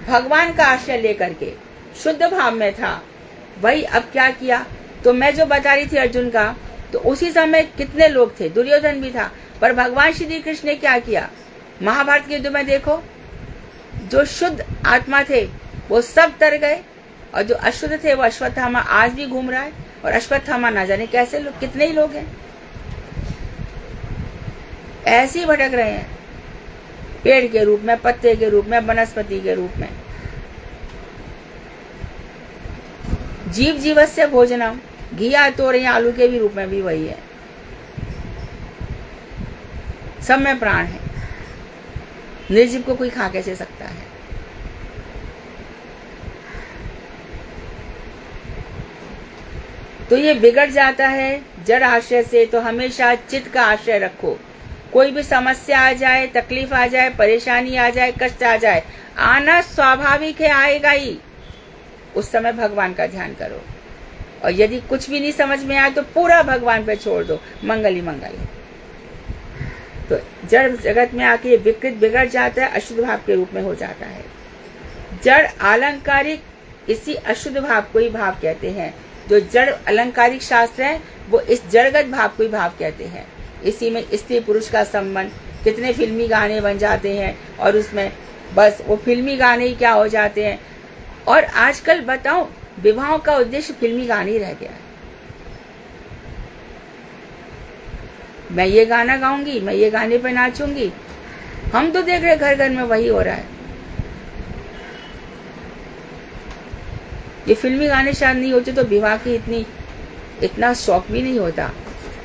भगवान का आश्रय लेकर के शुद्ध भाव में था, वही अब क्या किया। तो मैं जो बता रही थी अर्जुन का, तो उसी समय कितने लोग थे, दुर्योधन भी था, पर भगवान श्री कृष्ण ने क्या किया। महाभारत के युद्ध में देखो, जो शुद्ध आत्मा थे वो सब तर गए, और जो अशुद्ध थे वो अश्वत्थामा आज भी घूम रहा है। और अश्वत्थामा ना जाने कैसे लोग, कितने ही लोग हैं ऐसे ही भटक रहे हैं, पेड़ के रूप में, पत्ते के रूप में, वनस्पति के रूप में। जीव जीवस्य भोजनम, घिया तोरई आलू के भी रूप में भी वही है। सब में प्राण है, निर्जीव को कोई खा कैसे सकता है। तो ये बिगड़ जाता है जड़ आश्रय से। तो हमेशा चित्त का आश्रय रखो। कोई भी समस्या आ जाए, तकलीफ आ जाए, परेशानी आ जाए, कष्ट आ जाए, आना स्वाभाविक है, आएगा ही। उस समय भगवान का ध्यान करो, और यदि कुछ भी नहीं समझ में आए तो पूरा भगवान पे छोड़ दो, मंगल ही मंगल है। तो जड़ जगत में आके विकृत बिगड़ जाता है, अशुद्ध भाव के रूप में हो जाता है। जड़ अलंकारिक, इसी अशुद्ध भाव को ही भाव कहते हैं। जो जड़ अलंकारिक शास्त्र है वो इस जड़गत भाव को ही भाव कहते हैं। इसी में स्त्री पुरुष का संबंध, कितने फिल्मी गाने बन जाते हैं, और उसमें बस वो फिल्मी गाने ही क्या हो जाते हैं। और आजकल बताऊं, विवाहों का उद्देश्य फिल्मी गाने ही रह गया है। मैं ये गाना गाऊंगी, मैं ये गाने पे नाचूंगी। हम तो देख रहे घर घर में वही हो रहा है। ये फिल्मी गाने शायद नहीं होते तो विवाह की इतना शौक भी नहीं होता।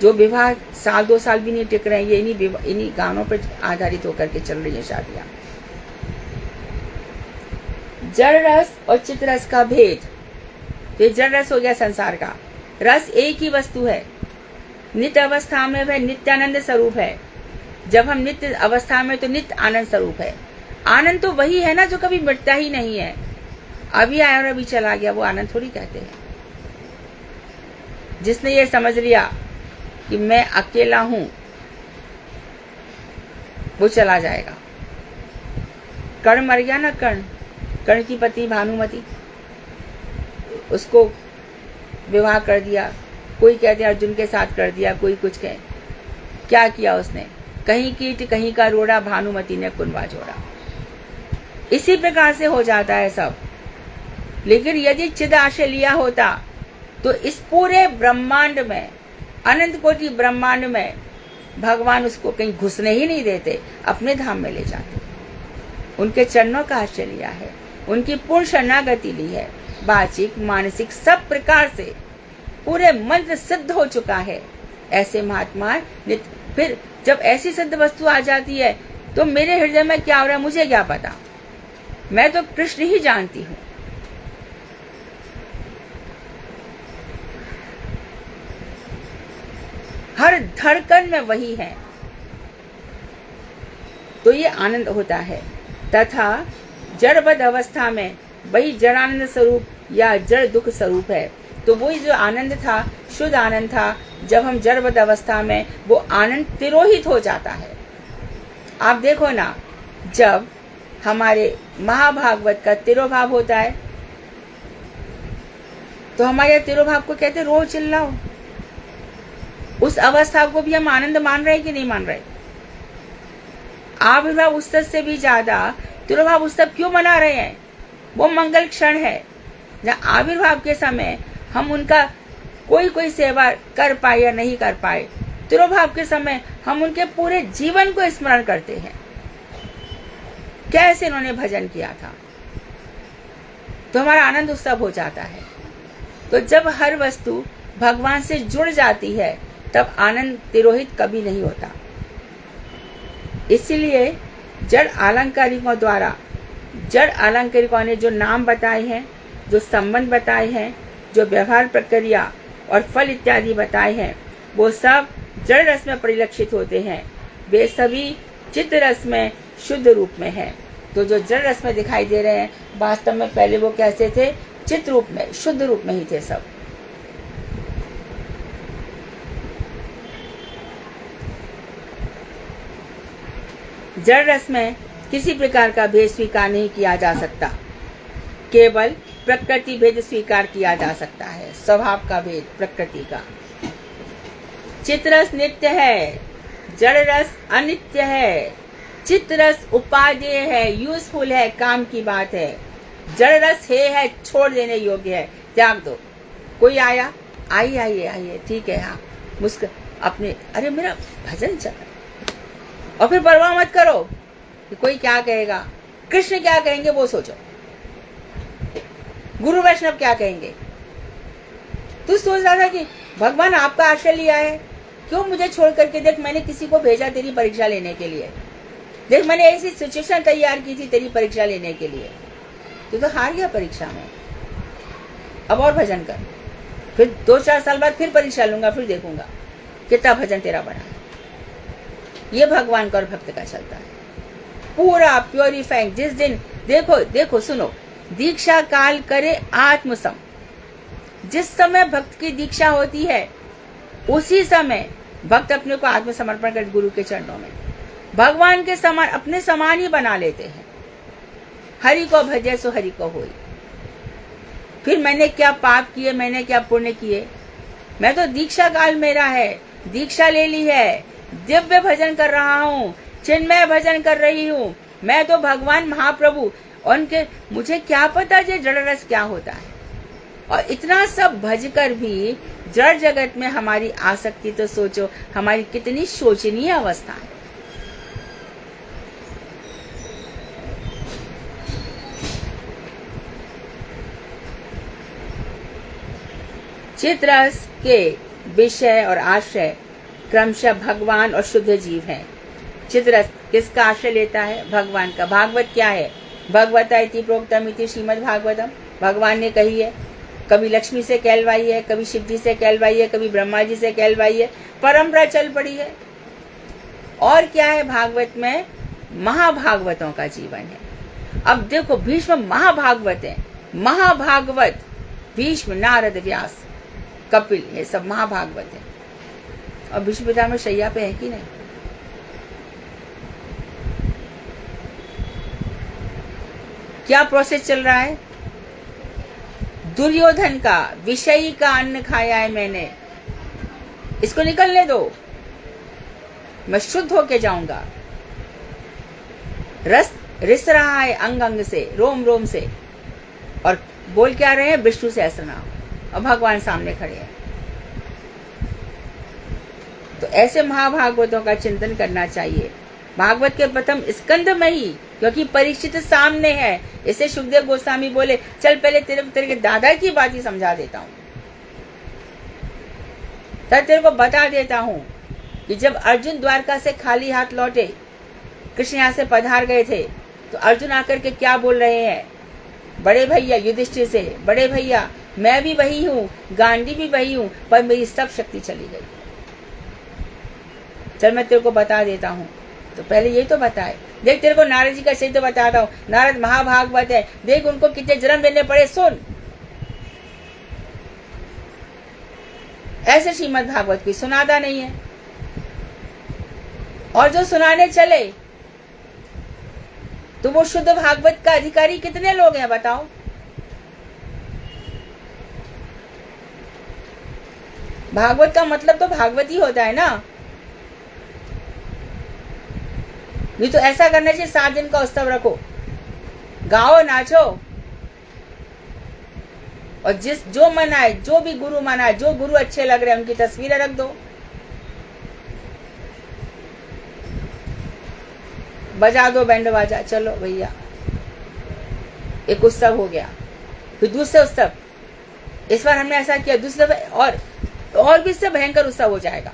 जो विवाह साल 2 साल भी नहीं टिक रहे हैं, ये इन्हीं गानों पर आधारित होकर के चल रही है शादियां। जड़ रस और चित्त रस का भेद, तो जड़ रस हो गया संसार का। रस एक ही वस्तु है, नित्य अवस्था में वह नित्यानंद स्वरूप है। जब हम नित्य अवस्था में तो नित्य आनंद स्वरूप है। आनंद तो वही है ना जो कभी मिटता ही नहीं है। अभी आया और अभी चला गया, वो आनंद थोड़ी कहते हैं। जिसने ये समझ लिया कि मैं अकेला हूं, वो चला जाएगा। कर्ण मर गया ना, कर्ण की पत्नी भानुमति, उसको विवाह कर दिया, कोई कहते हैं अर्जुन के साथ कर दिया, कोई कुछ कहे। क्या किया उसने? कहीं कीट कहीं का रोड़ा, भानुमति ने कुनवा जोड़ा। इसी प्रकार से हो जाता है सब। लेकिन यदि चिद आशय लिया होता तो इस पूरे ब्रह्मांड में, अनंत कोटि ब्रह्मांड में भगवान उसको कहीं घुसने ही नहीं देते, अपने धाम में ले जाते। उनके चरणों का आश्रय लिया है, उनकी पूर्ण शरणागति ली है, वाचिक मानसिक सब प्रकार से पूरे मंत्र सिद्ध हो चुका है। ऐसे महात्मा फिर जब ऐसी सिद्ध वस्तु आ जाती है तो मेरे हृदय में क्या हो रहा है मुझे क्या पता, मैं तो कृष्ण ही जानती हूँ। हर धड़कन में वही है, तो ये आनंद होता है। तथा जड़बद्ध अवस्था में वही जड़ानंद स्वरूप या जड़ दुख स्वरूप है। तो वही जो आनंद था, शुद्ध आनंद था, जब हम जड़बद्ध अवस्था में, वो आनंद तिरोहित हो जाता है। आप देखो ना, जब हमारे महाभागवत का तिरोभाव होता है तो हमारे तिरोभाव को कहते रोज चिल्लाओ। उस अवस्था को भी हम आनंद मान रहे कि नहीं मान रहे? आविर्भाव उत्सव से भी ज्यादा तिरोभाव उत्सव क्यों मना रहे हैं? वो मंगल क्षण है जहाँ आविर्भाव के समय हम उनका कोई सेवा कर पाए या नहीं कर पाए, तिरोभाव के समय हम उनके पूरे जीवन को स्मरण करते हैं, कैसे उन्होंने भजन किया था, तो हमारा आनंद उत्सव हो जाता है। तो जब हर वस्तु भगवान से जुड़ जाती है तब आनंद तिरोहित कभी नहीं होता। इसलिए जड़ अलंकारिकों द्वारा, जड़ अलंकारिकों ने जो नाम बताए हैं, जो संबंध बताए हैं, जो व्यवहार प्रक्रिया और फल इत्यादि बताए हैं, वो सब जड़ रस में परिलक्षित होते हैं। वे सभी चित्त रस में शुद्ध रूप में हैं। तो जो जड़ रस में दिखाई दे रहे हैं, वास्तव में पहले वो कैसे थे? चित्त रूप में, शुद्ध रूप में ही थे सब। जड़ रस में किसी प्रकार का भेद स्वीकार नहीं किया जा सकता, केवल प्रकृति भेद स्वीकार किया जा सकता है, स्वभाव का भेद प्रकृति का। चित्त रस नित्य है, जड़ रस अनित्य है। चित्त रस उपादेय है, यूजफुल है, काम की बात है। जड़ रस है, छोड़ देने योग्य है, त्याग दो। कोई आया, आइए, ठीक है, हाँ, मुस्कुरा अपने, अरे मेरा भजन चल रहा, और फिर परवाह मत करो कि कोई क्या कहेगा, कृष्ण क्या कहेंगे वो सोचो, गुरु वैष्णव क्या कहेंगे। तू सोच रहा था कि भगवान आपका आश्रय लिया है, क्यों मुझे छोड़ करके? देख, मैंने किसी को भेजा तेरी परीक्षा लेने के लिए, देख मैंने ऐसी सिचुएशन तैयार की थी तेरी परीक्षा लेने के लिए, तू तो हार गया परीक्षा में। अब और भजन कर, फिर 2-4 साल बाद फिर परीक्षा लूंगा, फिर देखूंगा कितना भजन तेरा बना है। ये भगवान का और भक्त का चलता है, पूरा प्योरीफाइंग। जिस दिन देखो सुनो, दीक्षा काल करे आत्मसम। जिस समय भक्त की दीक्षा होती है उसी समय भक्त अपने को आत्मसमर्पण कर गुरु के चरणों में भगवान के समान, अपने समान ही बना लेते हैं। हरि को भजे सो हरि को होई। फिर मैंने क्या पाप किए, मैंने क्या पुण्य किए? मैं तो दीक्षा काल मेरा है, दीक्षा ले ली है, दिव्य भजन कर रहा हूँ, चिन्मय भजन कर रही हूँ। मैं तो भगवान महाप्रभु, उनके मुझे क्या पता ये जड़ रस क्या होता है। और इतना सब भजकर भी जड़ जगत में हमारी आसक्ति, तो सोचो हमारी कितनी शोचनीय अवस्था है। चित्त रस के विषय और आश्रय क्रमशः भगवान और शुद्ध जीव हैं। चित्त रस किसका आश्रय लेता है? भगवान का। भागवत क्या है? भगवता इति प्रोक्तम इति श्रीमद् भागवतम। भगवान ने कही है, कभी लक्ष्मी से कहलवाई है, कभी शिव जी से कहलवाई है, कभी ब्रह्मा जी से कहलवाई है, परंपरा चल पड़ी है। और क्या है भागवत में? महाभागवतों का जीवन है। अब देखो, भीष्म महाभागवत है, महाभागवत, भीष्म, नारद, व्यास, कपिल, ये सब महाभागवत है। और भीष्म पितामह शैया पे है कि नहीं? क्या प्रोसेस चल रहा है? दुर्योधन का विषयी का अन्न खाया है मैंने, इसको निकलने दो, मैं शुद्ध होके जाऊंगा। रस रिस रहा है अंग अंग से, रोम रोम से, और बोल क्या रहे हैं? विष्णु सहस्त्रनाम, और भगवान सामने खड़े हैं। तो ऐसे महाभागवतों का चिंतन करना चाहिए। भागवत के प्रथम स्कंद में ही, क्योंकि परीक्षित सामने है, इसे सुखदेव गोस्वामी बोले चल पहले तेरे के दादा की बात ही समझा देता हूँ, तब तेरे को बता देता हूँ कि जब अर्जुन द्वारका से खाली हाथ लौटे, कृष्ण यहाँ से पधार गए थे, तो अर्जुन आकर के क्या बोल रहे हैं बड़े भैया युधिष्ठिर से? बड़े भैया मैं भी वही हूँ, गांडी भी वही हूँ, पर मेरी सब शक्ति चली गई। चल मैं तेरे को बता देता हूँ। तो पहले यही तो बताए। देख तेरे को नारद जी का चरित्र बताता हूँ। नारद महाभागवत है, देख उनको कितने जन्म लेने पड़े, सुन। ऐसे श्रीमद् भागवत की सुनाता नहीं है, और जो सुनाने चले तो वो शुद्ध भागवत का अधिकारी कितने लोग हैं बताओ? भागवत का मतलब तो भागवत ही होता है ना। ये तो ऐसा करना चाहिए, 7 दिन का उत्सव रखो, गाओ नाचो, और जो मनाए, जो भी गुरु मनाए, जो गुरु अच्छे लग रहे हैं उनकी तस्वीरें रख दो, बजा दो बैंड बाजा, चलो भैया एक उत्सव हो गया। फिर दूसरे उत्सव, इस बार हमने ऐसा किया, दूसरे और भी इससे भयंकर उत्सव हो जाएगा।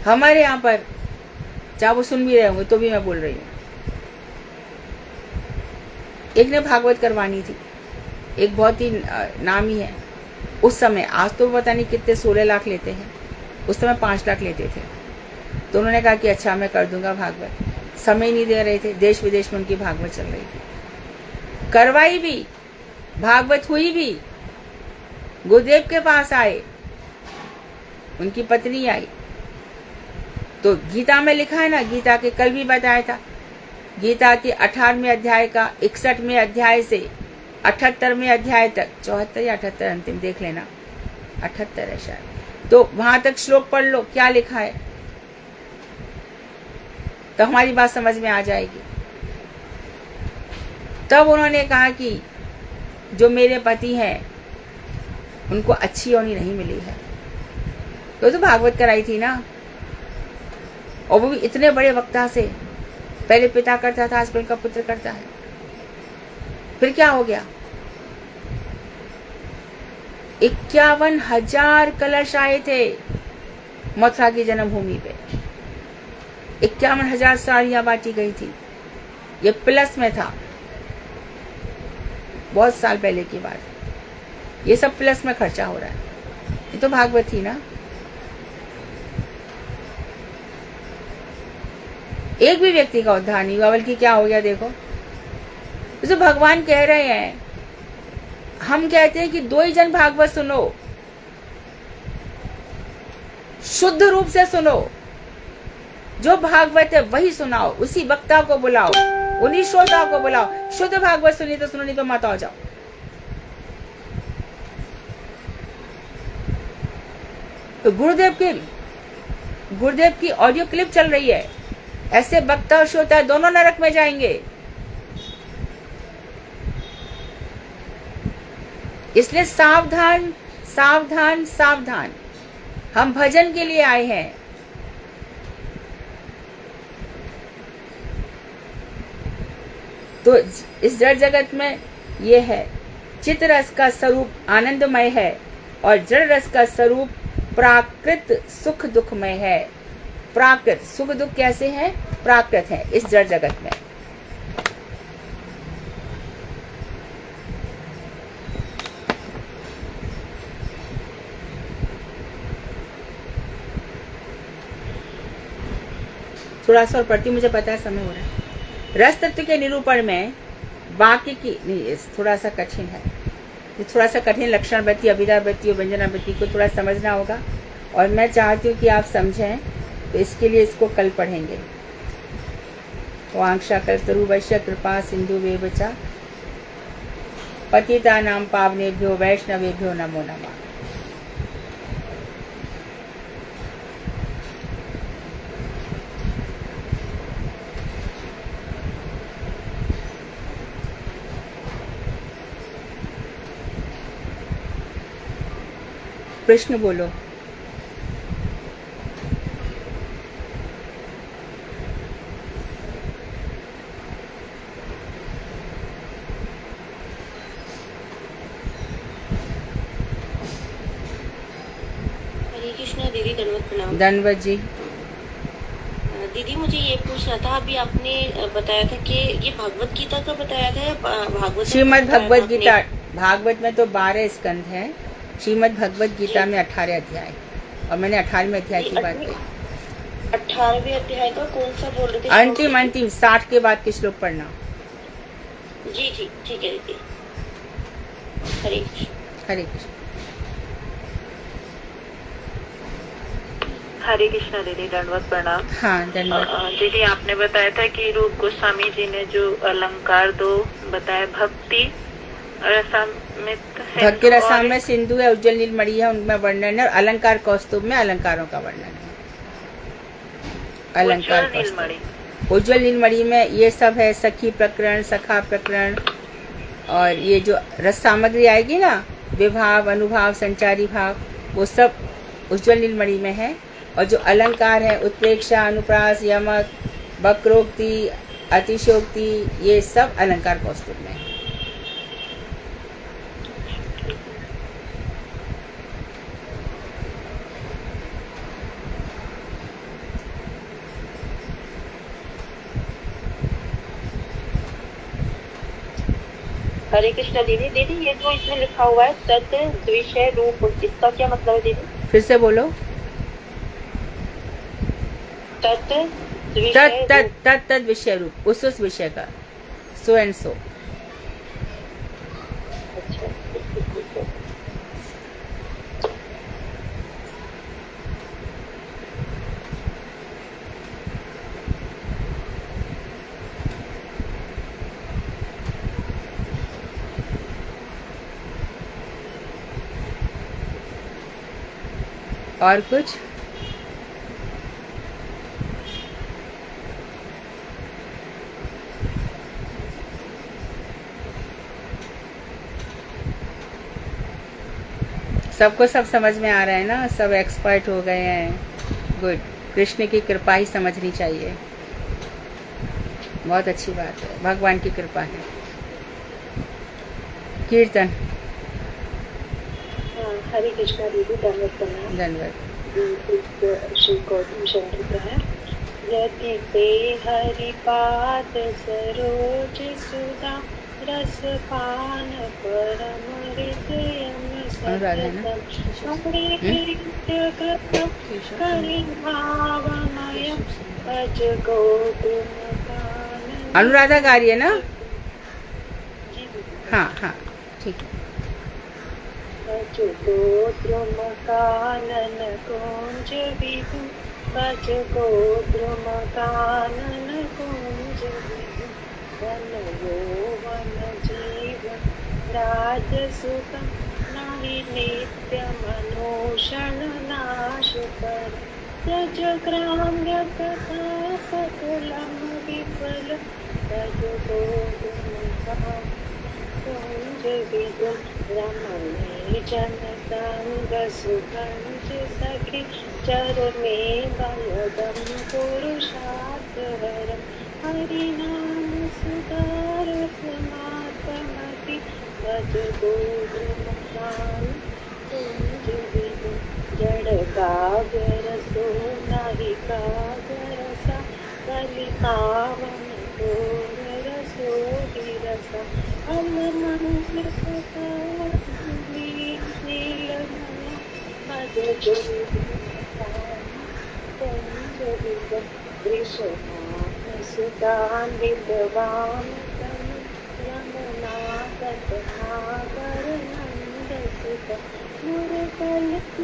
हमारे यहाँ पर, चाहे वो सुन भी रहे होंगे तो भी मैं बोल रही हूँ, एक ने भागवत करवानी थी, एक बहुत ही नामी है उस समय, आज तो पता नहीं कितने 16 लाख लेते हैं, उस समय 5 लाख लेते थे। तो उन्होंने कहा कि अच्छा मैं कर दूंगा भागवत। समय नहीं दे रहे थे, देश विदेश में उनकी भागवत चल रही थी, करवाई भी, भागवत हुई भी। गुरुदेव के पास आए, उनकी पत्नी आई, तो गीता में लिखा है ना, गीता के कल भी बताया था, गीता के 18वें अध्याय का 61वें अध्याय से 78वें अध्याय तक, 74 या 78 अंतिम देख लेना, 78 है शायद, तो वहां तक श्लोक पढ़ लो क्या लिखा है, तो हमारी बात समझ में आ जाएगी। तब उन्होंने कहा कि जो मेरे पति हैं उनको अच्छी योनि नहीं मिली है, तो भागवत कराई थी ना, और वो भी इतने बड़े वक्ता से। पहले पिता करता था, आजकल का पुत्र करता है। फिर क्या हो गया? 51,000 कलश आए थे मथुरा की जन्मभूमि पे, 51,000 साड़ियां बांटी गई थी। ये प्लस में था, बहुत साल पहले की बात। ये सब प्लस में खर्चा हो रहा है। ये तो भागवत थी ना। एक भी व्यक्ति का उद्धार नहीं हुआ, बल्कि क्या हो गया देखो। तो भगवान कह रहे हैं, हम कहते हैं कि 2 ही जन भागवत सुनो, शुद्ध रूप से सुनो, जो भागवत है वही सुनाओ, उसी वक्ता को बुलाओ, उन्हीं श्रोताओं को बुलाओ। शुद्ध भागवत सुनी तो सुनो, नहीं तो मत आ जाओ। तो गुरुदेव की ऑडियो क्लिप चल रही है, ऐसे वक्ता और श्रोता दोनों नरक में जाएंगे। इसलिए सावधान सावधान सावधान, हम भजन के लिए आए हैं। तो इस जड़ जगत में ये है, चित्त रस का स्वरूप आनंदमय है और जड़ रस का स्वरूप प्राकृत सुख दुखमय है। प्राकृत सुख दुख कैसे है? प्राकृत है इस जड़ जगत में। थोड़ा सा और पढ़ती, मुझे पता है समय हो रहा है। रस तत्व के निरूपण में वाक्य की नहीं, थोड़ा सा कठिन है, थोड़ा सा कठिन लक्षण वृत्ति, अभिधा वृत्ति और व्यंजना वृत्ति को थोड़ा समझना होगा, और मैं चाहती हूँ कि आप समझें, तो इसके लिए इसको कल पढ़ेंगे। वांक्षाकल्पतरुभ्यश्च कृपा सिन्धुभ्येव च पतितानां पावनेभ्यो वैष्णवेभ्यो नमो नमः। प्रश्न बोलो। हरे कृष्णा दीदी, दंडवत प्रणाम। धन्यवाद जी। दीदी मुझे ये पूछना था, अभी आपने बताया था कि ये भागवत गीता का बताया था या भागवत? श्रीमद् भगवत गीता, भागवत में तो 12 स्कंध है, श्रीमद् भगवत गीता में 18 अध्याय, और मैंने 18वें अध्याय की बात कही। 18वें अध्याय का कौन सा बोल रहे थे? अंतिम 60 के बाद के श्लोक पढ़ना। जी जी ठीक है दीदी। हरे कृष्ण। हरे कृष्ण। हरे कृष्णा दीदी, दंडवत प्रणाम। हाँ धन्यवाद। दीदी आपने बताया था कि रूप गोस्वामी जी ने जो अलंकार दो बताया, भक्ति रसामृत, भक्ति रसामृत सिंधु है, उज्जवल नीलमणि है, उनमें वर्णन है, और अलंकार कौस्तुभ में अलंकारों का वर्णन है। अलंकार कौस्तुभ, उज्जवल नीलमणि में ये सब है, सखी प्रकरण, सखा प्रकरण, और ये जो रस सामग्री आएगी ना, विभाव, अनुभाव, संचारी भाव, वो सब उज्जवल नीलमणि में है। और जो अलंकार है, उत्प्रेक्षा, अनुप्रास, यमक, वक्रोक्ति, अतिशोक्ति, ये सब अलंकार कौस्तुभ में है। हरे कृष्णा दीदी। दीदी ये जो इसमें लिखा हुआ है तत् द्विषय रूप, इसका क्या मतलब है दीदी? फिर से बोलो। तत् तत् विषय रूप, उस विषय का, सो एंड सो। अच्छा। और कुछ? सबको सब समझ में आ रहा है ना, सब एक्सपर्ट हो गए हैं। गुड, कृष्ण की कृपा ही समझनी चाहिए, बहुत अच्छी बात है, भगवान की कृपा है। कीर्तन। हरे कृष्णा दीदी, धन्यवाद। श्री गौतम चंद्र है। यदि ते हरिपाद सरोज सुधा रस पान परम हृदयम अनुराधा गा रही है ना? हाँ हाँ ठीक है। कानन कुंज विधु, भज गोद्रुम कानन कुंज विधु, वन यौवन जीवन राजसुख, नहि नित्य मनोषण नाश कर, त्यज ग्राम्य कथा सकलम विफल, भज गोद्रुम कुंज विधु, रमणी जनतांग सुगंज सखी, चरमे बलदम पुरुषार्थ हरम, हरि नाम सुधार समातमति, भज गोद्रुमकान कुंज विधु, जड़ कागर सो नाही कागर सा, कलि पावन घोर रसो रसा, अलमंगल कथा नीलमणि, भज गोद्रुमकान कुंज विधु, वृषभान सुतान विद्वान तनु, यमुना तट नागर नंद सुत, मुरकलित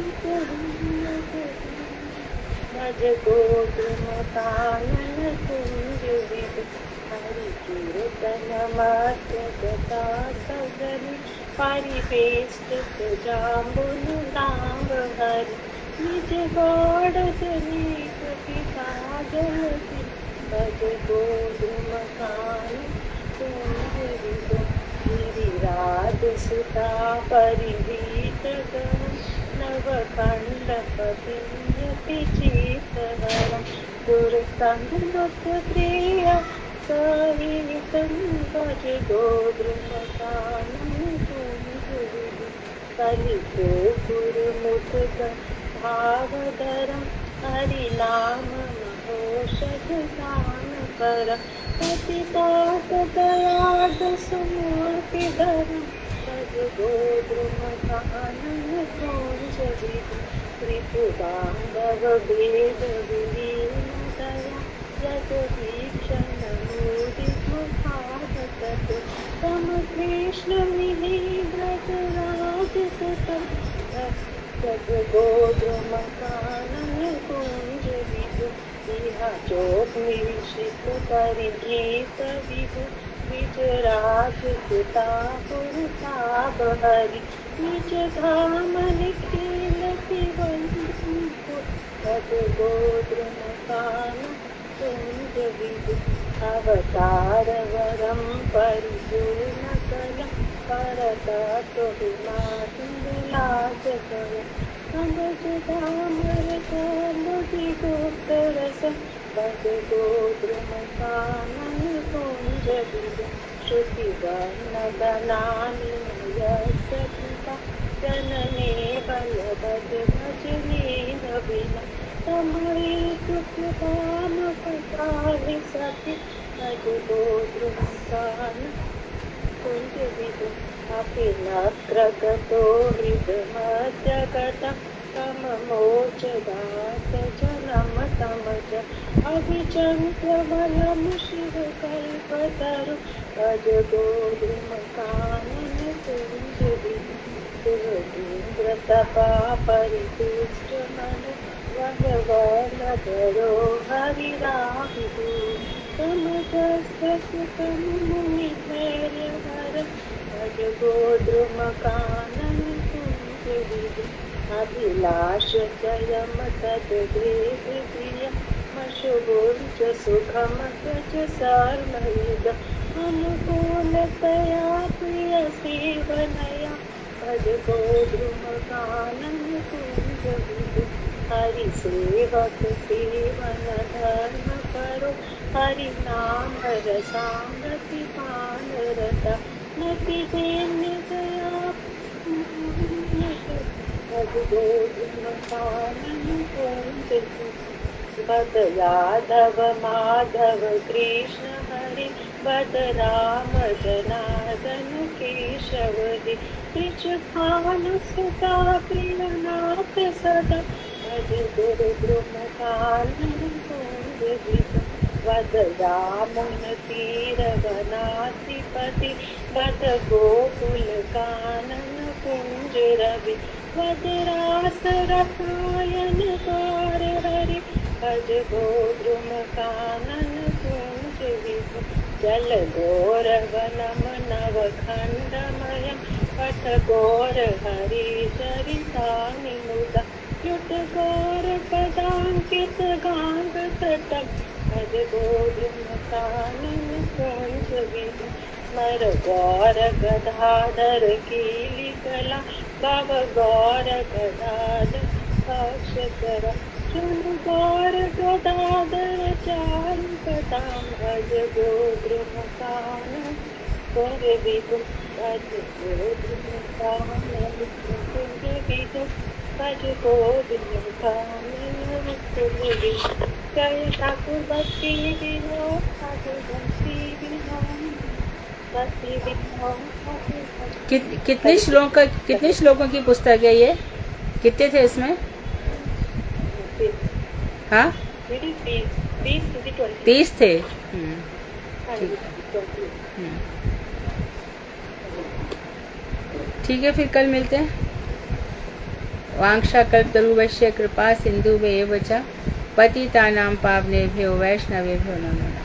भज गोद्रुमकानन कुंज विधु, दीदो हरि कीर्तन मध्य कथा सगरी परिवेष्ट जाम्बुन लांब हरि निज गौड़ जनीक पिता जलति भज गोद्रुमकान कुंज विदो गिरिराज सुता परिवीत गण नवकण्डपति चित हरं दुर्संगत प्रिय सहितं भज गोद्रुमकानन कुंज विदो कलिको गुरुमुख भावधरं हरिनाम महोषध दान करं पतितात दयाद सुमूर्तिधरं भज गोद्रुमकानन कुंज विदो त्रिपुरांगव वेद विलीन दया यदीक्षण मुदित मुखादतु तम कृष्ण मिहि व्रतराज सुतं भज गोद्रुमकानन कुंज विदो इहा चोट निशित परिगीत विदो विजराज सुता पुरताप हरि निज धाम निखिलति वंदो भज गोद्रुमकानन कुंज विदो अवतार वरं परिपूर्ण कला परतत्व विलास कर अमज धामर मुदि गोप्तरस भज गोद्रुमकानन कुंज विदो श्रुति वर्णदनानि यशपिता जनने बलभद्र भजने नवीना तमरे कृपाम पताहि सति भज गोद्रुमकानन कुंज विदो अपिनक्रगतो हृदमध्यगतं तममोचदात जनम तमज अभिचन्द्रबलं शिवकल्पतरु भज गोद्रुमकानन कुंज विदो सुरेन्द्रतपा परितुष्ट मन वरवरधरो हरिराहुः तमजस्वसुतं मुनिधैर्यवर भज गोद्रुमकानन कुंज विदो अभिलाष जयम तद्वेद प्रिय मशुभुर्ज सुखम गज सर्वयुग अनुकूलतया प्रिय सेवनया भज गोद्रुमकानन कुंज विदो हरि सेवक सेवन धर्म करो हरि नाम रसांगति पान रता नति देन्य दया भज गोद्रुमकानन कुंज विदो भज यादव माधव कृष्ण हरि भज राम जनार्दन केशव हरि त्रिजभानु सुता प्रियनाथ सदा भज गोद्रुमकानन कुंज विदो वद रामुनतीरवनाधिपति वद गोकुलकानन कुंज रवि वद रास रसायन कार हरि भज गोद्रुमकानन कुंज विदो जल घोर वनम नवखण्डमयं पठ घोर हरि चरितानि मुदा युट घोर पदाङ्कित गाङ्ग तटं भज गोद्रुमकानन कुंज विदो स्मर गौर गदाधर कीलिकला भव गौर गदाधर अक्षकर चुन गौर गदाधर चारुपदां भज गोद्रुमकानन कुंज विदो भज गोद्रुमकानन कुंज विदो भज गोद्रुमकानन कुंज विदो जय ठाकुर भक्ति विनोद ठाकुर भक्ति विनोद भक्ति विनोद कितने श्लोकों की पुस्तक है ये? कितने थे इसमें? हाँ 30 थे। ठीक है, फिर कल मिलते हैं। वांक्षाकल्पतरुभ्यश्च कृपा सिन्धुभ्येव च पतितानां पावनेभ्यो वैष्णवेभ्यो नमो नमः।